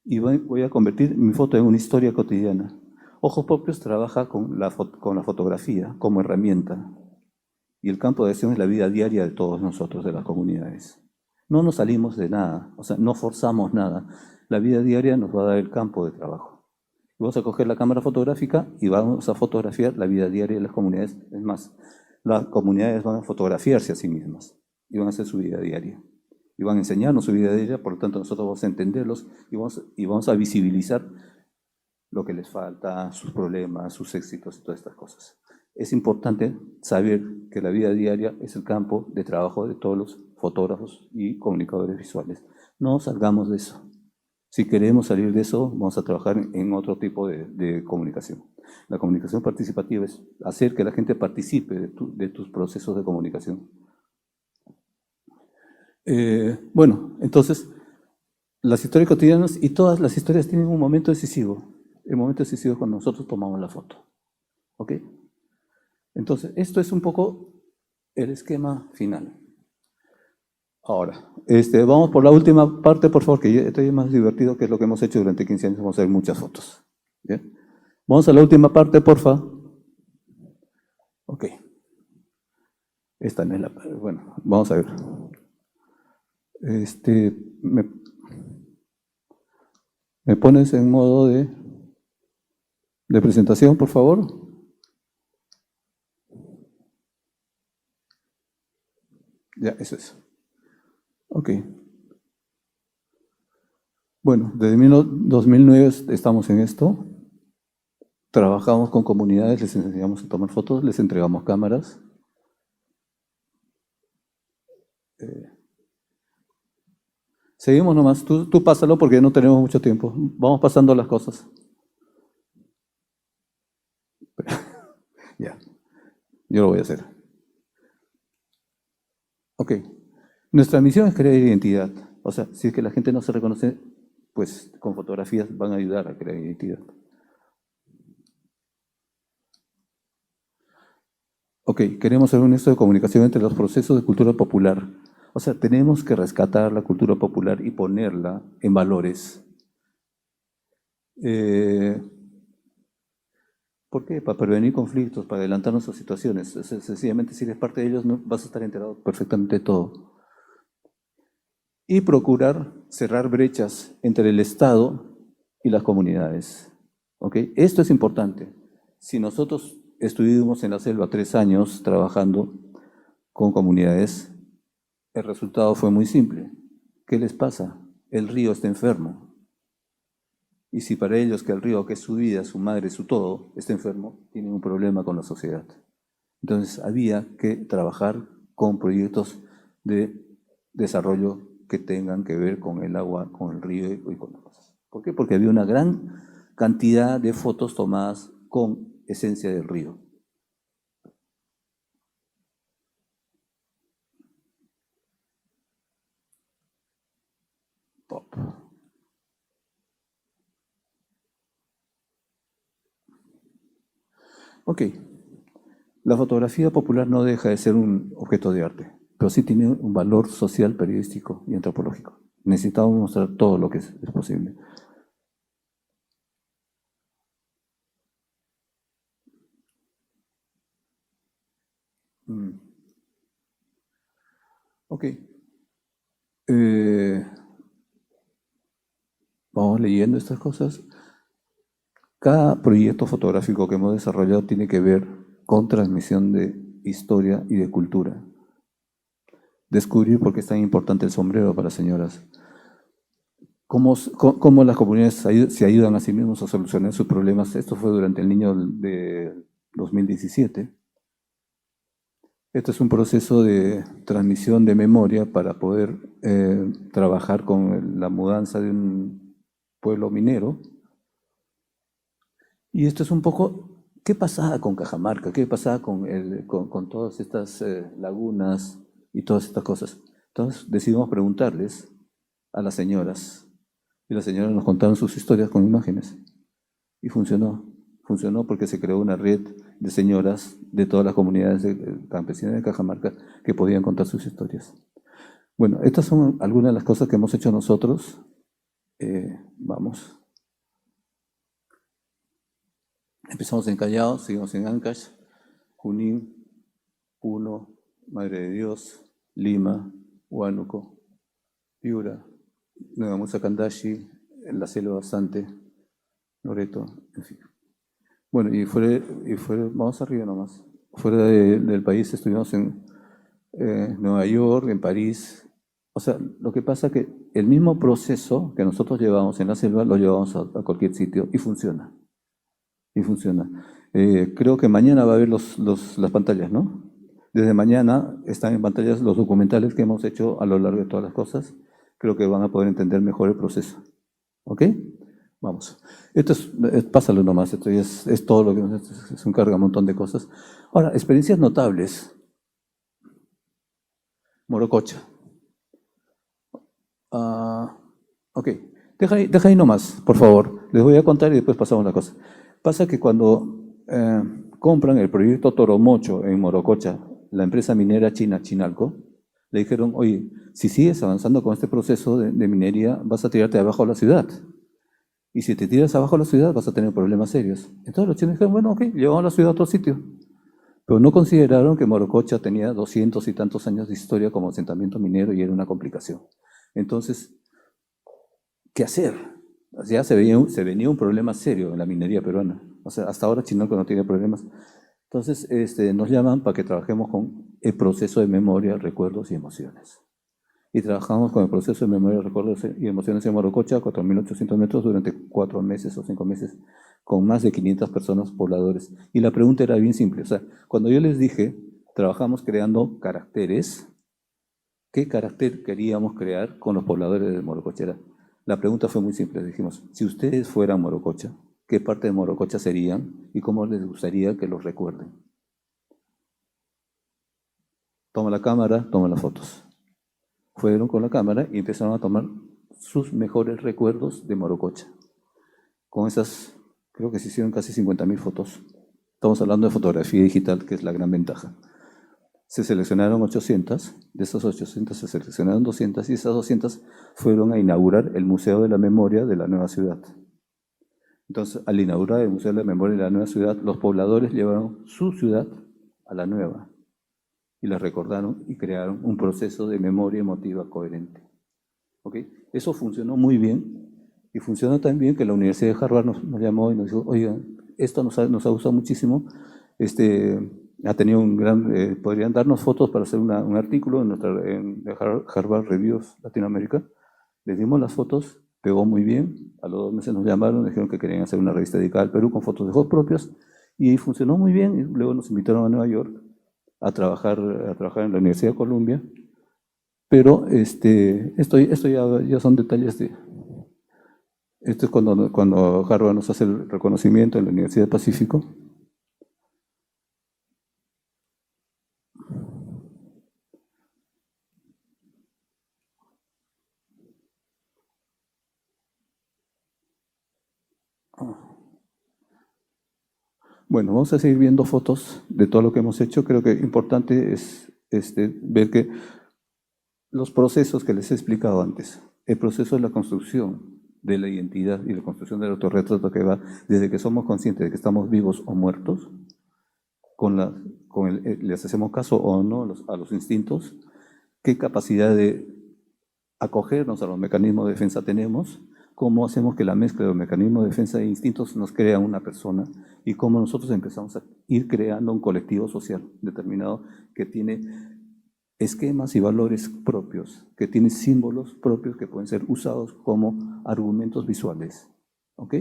y voy a convertir mi foto en una historia cotidiana. Ojos Propios trabaja con la fotografía como herramienta. Y el campo de acción es la vida diaria de todos nosotros, de las comunidades. No nos salimos de nada, o sea, no forzamos nada. La vida diaria nos va a dar el campo de trabajo. Vamos a coger la cámara fotográfica y vamos a fotografiar la vida diaria de las comunidades. Es más, las comunidades van a fotografiarse a sí mismas y van a hacer su vida diaria. Y van a enseñarnos su vida diaria, por lo tanto nosotros vamos a entenderlos y vamos a visibilizar lo que les falta, sus problemas, sus éxitos y todas estas cosas. Es importante saber que la vida diaria es el campo de trabajo de todos los fotógrafos y comunicadores visuales. No salgamos de eso. Si queremos salir de eso, vamos a trabajar en otro tipo de comunicación. La comunicación participativa es hacer que la gente participe de tus procesos de comunicación. Bueno, entonces, las historias cotidianas y todas las historias tienen un momento decisivo. El momento decisivo es cuando nosotros tomamos la foto. ¿Ok? Entonces, esto es un poco el esquema final. Ahora, vamos por la última parte, por favor, que esto es más divertido que es lo que hemos hecho durante 15 años. Vamos a ver muchas fotos. ¿Bien? Vamos a la última parte, porfa. Ok. Esta no es la... Bueno, vamos a ver. ¿Me pones en modo de presentación, por favor? Ya, eso es. Ok. Bueno, desde 2009 estamos en esto. Trabajamos con comunidades, les enseñamos a tomar fotos, les entregamos cámaras. Seguimos nomás, tú pásalo porque no tenemos mucho tiempo. Vamos pasando las cosas. Ya, yo lo voy a hacer. Ok, nuestra misión es crear identidad. O sea, si es que la gente no se reconoce, pues con fotografías van a ayudar a crear identidad. Ok, queremos ser un nexo de comunicación entre los procesos de cultura popular. O sea, tenemos que rescatar la cultura popular y ponerla en valores. ¿Por qué? Para prevenir conflictos, para adelantarnos a situaciones. Sencillamente, si eres parte de ellos, no vas a estar enterado perfectamente de todo. Y procurar cerrar brechas entre el Estado y las comunidades. ¿Ok? Esto es importante. Si nosotros estuvimos en la selva 3 años trabajando con comunidades, el resultado fue muy simple. ¿Qué les pasa? El río está enfermo. Y si para ellos que el río, que es su vida, su madre, su todo, está enfermo, tienen un problema con la sociedad. Entonces había que trabajar con proyectos de desarrollo que tengan que ver con el agua, con el río y con las cosas. ¿Por qué? Porque había una gran cantidad de fotos tomadas con esencia del río. Pop. Ok, la fotografía popular no deja de ser un objeto de arte, pero sí tiene un valor social, periodístico y antropológico. Necesitamos mostrar todo lo que es posible. Ok. Vamos leyendo estas cosas. Cada proyecto fotográfico que hemos desarrollado tiene que ver con transmisión de historia y de cultura. Descubrir por qué es tan importante el sombrero para señoras. Cómo las comunidades se ayudan a sí mismos a solucionar sus problemas. Esto fue durante el Niño de 2017. Este es un proceso de transmisión de memoria para poder trabajar con la mudanza de un pueblo minero. Y esto es un poco, ¿qué pasaba con Cajamarca? ¿Qué pasaba con todas estas lagunas y todas estas cosas? Entonces decidimos preguntarles a las señoras. Y las señoras nos contaron sus historias con imágenes. Y funcionó. Funcionó porque se creó una red de señoras de todas las comunidades campesinas de Cajamarca que podían contar sus historias. Bueno, estas son algunas de las cosas que hemos hecho nosotros. Vamos. Empezamos en Callao, seguimos en Ancash, Junín, Puno, Madre de Dios, Lima, Huánuco, Piura, Nueva Musa Candashi, la selva bastante, Loreto, en fin. Bueno, vamos arriba nomás. Fuera del país estuvimos en Nueva York, en París. O sea, lo que pasa es que el mismo proceso que nosotros llevamos en la selva lo llevamos a cualquier sitio y funciona. Y funciona. Creo que mañana va a haber las pantallas, ¿no? Desde mañana están en pantallas los documentales que hemos hecho a lo largo de todas las cosas. Creo que van a poder entender mejor el proceso. ¿Ok? Vamos. Pásalo nomás, esto ya es todo lo que se encarga un montón de cosas. Ahora, experiencias notables. Morococha. Ok, deja ahí nomás, por favor. Les voy a contar y después pasamos la cosa. Pasa que cuando compran el proyecto Toromocho en Morococha, la empresa minera china Chinalco, le dijeron, oye, si sigues avanzando con este proceso de minería, vas a tirarte abajo a la ciudad. Y si te tiras abajo a la ciudad, vas a tener problemas serios. Entonces los chinos dijeron, bueno, ok, llevamos la ciudad a otro sitio. Pero no consideraron que Morococha tenía 200 y tantos años de historia como asentamiento minero y era una complicación. Entonces, ¿qué hacer? Ya se venía un problema serio en la minería peruana. O sea, hasta ahora Chinalco no tiene problemas. Entonces, nos llaman para que trabajemos con el proceso de memoria, recuerdos y emociones. Y trabajamos con el proceso de memoria, recuerdos y emociones en Morococha, 4.800 metros durante 4 meses o 5 meses, con más de 500 personas pobladores. Y la pregunta era bien simple. O sea, cuando yo les dije, trabajamos creando caracteres, ¿qué carácter queríamos crear con los pobladores de Morococha? La pregunta fue muy simple. Dijimos, si ustedes fueran Morococha, ¿qué parte de Morococha serían y cómo les gustaría que los recuerden? Toma la cámara, toma las fotos. Fueron con la cámara y empezaron a tomar sus mejores recuerdos de Morococha. Con esas, creo que se hicieron casi 50.000 fotos. Estamos hablando de fotografía digital, que es la gran ventaja. Se seleccionaron 800, de esas 800 se seleccionaron 200 y esas 200 fueron a inaugurar el Museo de la Memoria de la nueva ciudad. Entonces, al inaugurar el Museo de la Memoria de la nueva ciudad, los pobladores llevaron su ciudad a la nueva y la recordaron y crearon un proceso de memoria emotiva coherente. ¿Okay? Eso funcionó muy bien y funcionó tan bien que la Universidad de Harvard nos llamó y nos dijo, oigan, esto nos ha gustado muchísimo, ha tenido un gran, podrían darnos fotos para hacer un artículo en Harvard Review of Latinoamérica. Les dimos las fotos, pegó muy bien, a los 2 meses nos llamaron, dijeron que querían hacer una revista dedicada al Perú con fotos de juegos propios y funcionó muy bien y luego nos invitaron a Nueva York a trabajar en la Universidad de Columbia, pero esto ya son detalles de... Esto es cuando Harvard nos hace el reconocimiento en la Universidad del Pacífico. Bueno, vamos a seguir viendo fotos de todo lo que hemos hecho. Creo que importante es ver que los procesos que les he explicado antes, el proceso de la construcción de la identidad y la construcción del autorretrato que va desde que somos conscientes de que estamos vivos o muertos, les hacemos caso o no a los instintos, qué capacidad de acogernos a los mecanismos de defensa tenemos, cómo hacemos que la mezcla de los mecanismos de defensa e instintos nos crea una persona y cómo nosotros empezamos a ir creando un colectivo social determinado que tiene esquemas y valores propios, que tiene símbolos propios que pueden ser usados como argumentos visuales. ¿Ok?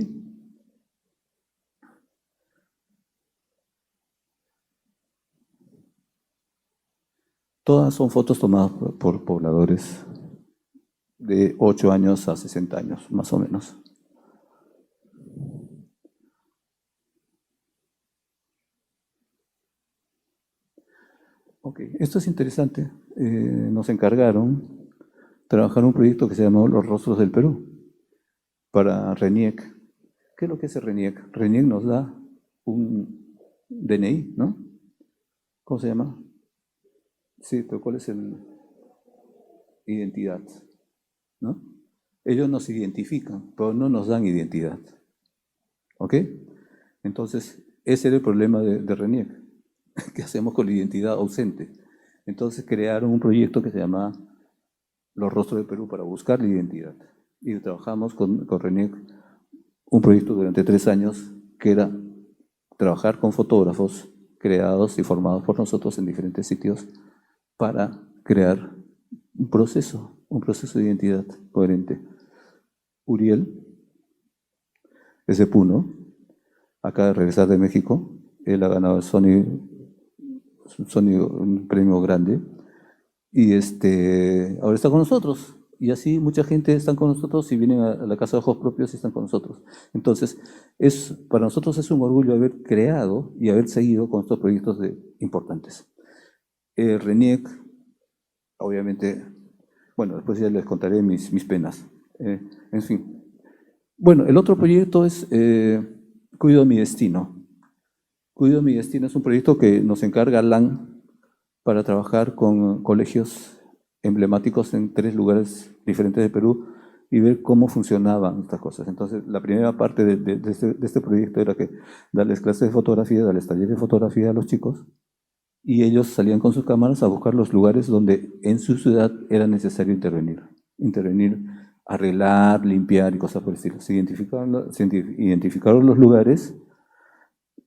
Todas son fotos tomadas por pobladores de 8 años a 60 años, más o menos. Ok, esto es interesante. Nos encargaron trabajar un proyecto que se llamó Los Rostros del Perú para RENIEC. ¿Qué es lo que hace RENIEC? RENIEC nos da un DNI, ¿no? ¿Cómo se llama? Sí, pero ¿cuál es el identidad? ¿No? Ellos nos identifican, pero no nos dan identidad. ¿Ok? Entonces, ese era el problema de RENIEC. ¿Qué hacemos con la identidad ausente? Entonces crearon un proyecto que se llama Los Rostros del Perú para buscar la identidad. Y trabajamos con RENIEC un proyecto durante 3 años que era trabajar con fotógrafos creados y formados por nosotros en diferentes sitios para crear un proceso de identidad coherente. Uriel es de Puno, acaba de regresar de México. Él ha ganado el Sony, un premio grande, y ahora está con nosotros. Y así mucha gente está con nosotros y vienen a la Casa de Ojos Propios y están con nosotros. Entonces, para nosotros es un orgullo haber creado y haber seguido con estos proyectos importantes. RENIEC, obviamente, bueno, después ya les contaré mis penas. En fin. Bueno, el otro proyecto es Cuido mi Destino. Cuido mi Destino es un proyecto que nos encarga LAN para trabajar con colegios emblemáticos en 3 lugares diferentes de Perú y ver cómo funcionaban estas cosas. Entonces, la primera parte de este proyecto era que darles clases de fotografía, darles talleres de fotografía a los chicos, y ellos salían con sus cámaras a buscar los lugares donde en su ciudad era necesario intervenir, arreglar, limpiar y cosas por el estilo. Se identificaron los lugares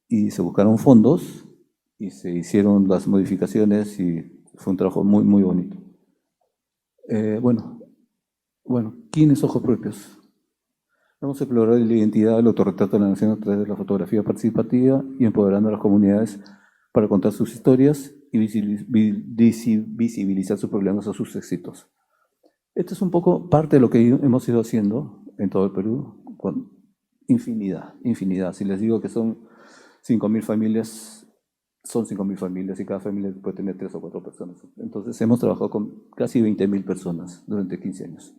y se buscaron fondos y se hicieron las modificaciones y fue un trabajo muy, muy bonito. Bueno, ¿quiénes Ojos Propios? Vamos a explorar la identidad del autorretrato de la nación a través de la fotografía participativa y empoderando a las comunidades para contar sus historias y visibilizar sus problemas o sus éxitos. Esto es un poco parte de lo que hemos ido haciendo en todo el Perú, con infinidad. Si les digo que son 5.000 familias, son 5.000 familias y cada familia puede tener 3 o 4 personas. Entonces hemos trabajado con casi 20.000 personas durante 15 años.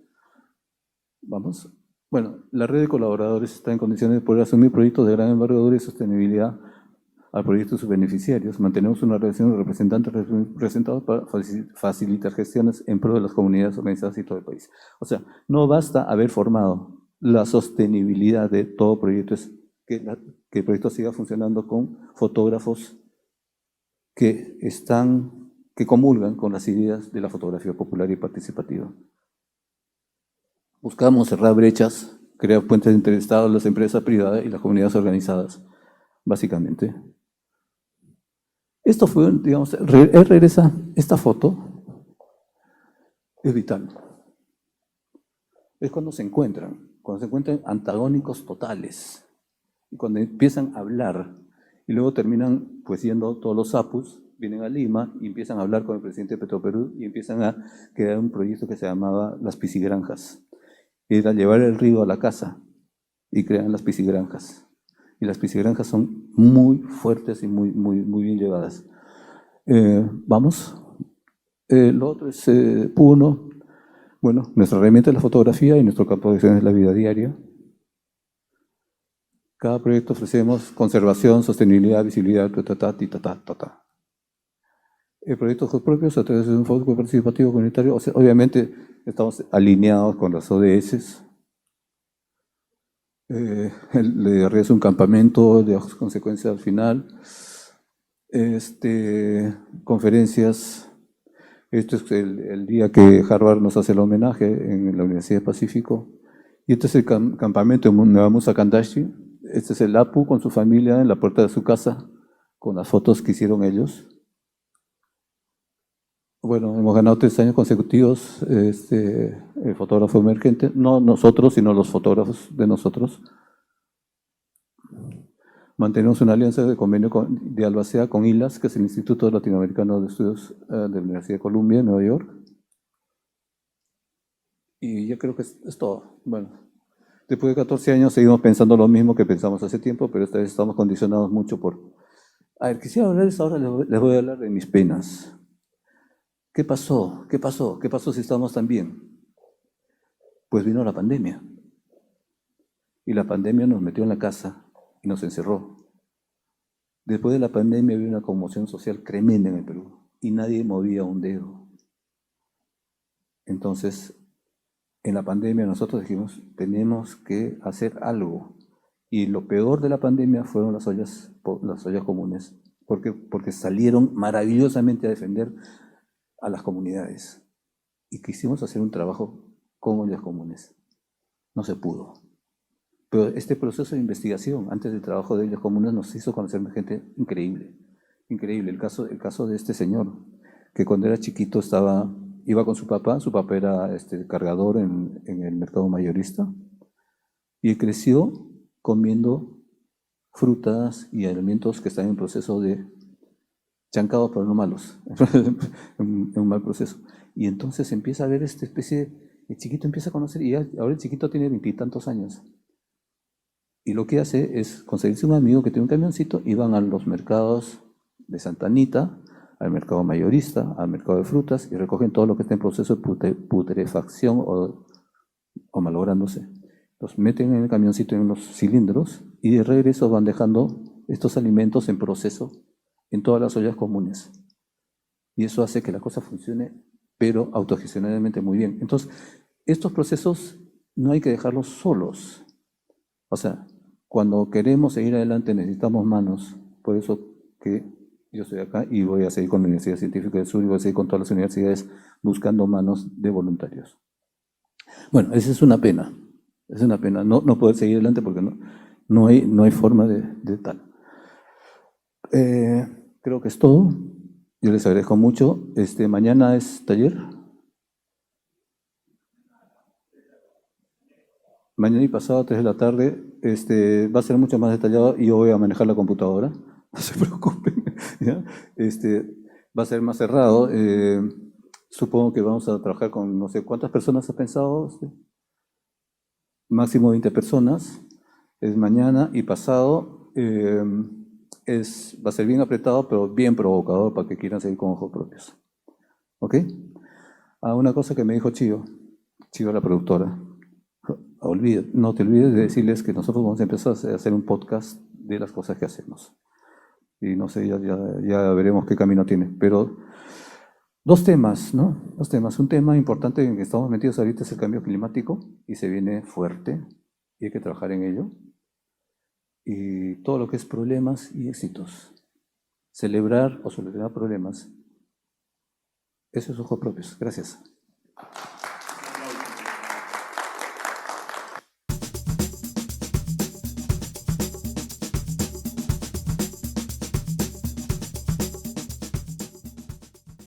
Vamos. Bueno, la red de colaboradores está en condiciones de poder asumir proyectos de gran envergadura y sostenibilidad al proyecto de sus beneficiarios. Mantenemos una relación de representantes representados para facilitar gestiones en pro de las comunidades organizadas y todo el país. O sea, no basta haber formado. La sostenibilidad de todo proyecto es que el proyecto siga funcionando con fotógrafos que comulgan con las ideas de la fotografía popular y participativa. Buscamos cerrar brechas, crear puentes entre el Estado, las empresas privadas y las comunidades organizadas, básicamente. Esto fue, digamos, regresa, esta foto es vital. Es cuando se encuentran antagónicos totales, y cuando empiezan a hablar, y luego terminan pues yendo todos los apus, vienen a Lima y empiezan a hablar con el presidente de Petroperú y empiezan a crear un proyecto que se llamaba las piscigranjas. Era llevar el río a la casa y crean las piscigranjas. Y las piscigranjas son muy fuertes y muy, muy, muy bien llevadas. Vamos. Lo otro es Puno. Bueno, nuestra herramienta es la fotografía y nuestro campo de acción es la vida diaria. Cada proyecto ofrecemos conservación, sostenibilidad, visibilidad, Proyectos propios a través de un enfoque participativo comunitario. O sea, obviamente estamos alineados con las ODS. Le realiza un campamento de consecuencias al final. Conferencias. Este es el día que Harvard nos hace el homenaje en la Universidad del Pacífico. Y este es el campamento de Nueva Musa Kandashi. Este es el APU con su familia en la puerta de su casa, con las fotos que hicieron ellos. Bueno, hemos ganado 3 años consecutivos el fotógrafo emergente, no nosotros, sino los fotógrafos de nosotros. Mantenemos una alianza de convenio de Albacea con ILAS, que es el Instituto Latinoamericano de Estudios de la Universidad de Columbia, en Nueva York. Y yo creo que es todo. Bueno, después de 14 años seguimos pensando lo mismo que pensamos hace tiempo, pero esta vez estamos condicionados mucho por... A ver, quisiera hablarles ahora, les voy a hablar de mis penas. ¿Qué pasó? ¿Qué pasó? ¿Qué pasó si estamos tan bien? Pues vino la pandemia. Y la pandemia nos metió en la casa y nos encerró. Después de la pandemia había una conmoción social tremenda en el Perú y nadie movía un dedo. Entonces, en la pandemia nosotros dijimos, tenemos que hacer algo. Y lo peor de la pandemia fueron las ollas comunes, porque salieron maravillosamente a defender a las comunidades. Y quisimos hacer un trabajo con ollas comunes. No se pudo. Pero este proceso de investigación, antes del trabajo de ellos comunes, nos hizo conocer gente increíble. Increíble. El caso de este señor, que cuando era chiquito iba con su papá era cargador en el mercado mayorista, y creció comiendo frutas y alimentos que están en proceso de chancados, pero no malos, en un mal proceso. Y entonces empieza a ver esta especie, el chiquito empieza a conocer, y ahora el chiquito tiene 20 y tantos años. Y lo que hace es conseguirse un amigo que tiene un camioncito y van a los mercados de Santa Anita, al mercado mayorista, al mercado de frutas, y recogen todo lo que está en proceso de putrefacción o malográndose. Los meten en el camioncito en unos cilindros y de regreso van dejando estos alimentos en proceso en todas las ollas comunes. Y eso hace que la cosa funcione, pero autogestionadamente muy bien. Entonces, estos procesos no hay que dejarlos solos. O sea, cuando queremos seguir adelante necesitamos manos. Por eso que yo estoy acá y voy a seguir con la Universidad Científica del Sur y voy a seguir con todas las universidades buscando manos de voluntarios. Bueno, esa es una pena. Es una pena no poder seguir adelante porque no hay forma de tal. Creo que es todo. Yo les agradezco mucho. Mañana es taller. Mañana y pasado, 3 de la tarde, va a ser mucho más detallado y yo voy a manejar la computadora. No se preocupen. ¿Ya? Va a ser más cerrado. Supongo que vamos a trabajar con no sé cuántas personas ha pensado. Máximo 20 personas. Es mañana y pasado. Va a ser bien apretado, pero bien provocador para que quieran seguir con ojos propios. ¿Ok? Una cosa que me dijo Chío la productora. No te olvides de decirles que nosotros vamos a empezar a hacer un podcast de las cosas que hacemos. Y no sé, ya veremos qué camino tiene. Pero 2 temas, ¿no? 2 temas. Un tema importante en que estamos metidos ahorita es el cambio climático y se viene fuerte y hay que trabajar en ello. Y todo lo que es problemas y éxitos. Celebrar o solucionar problemas. Eso es ojos propios. Gracias.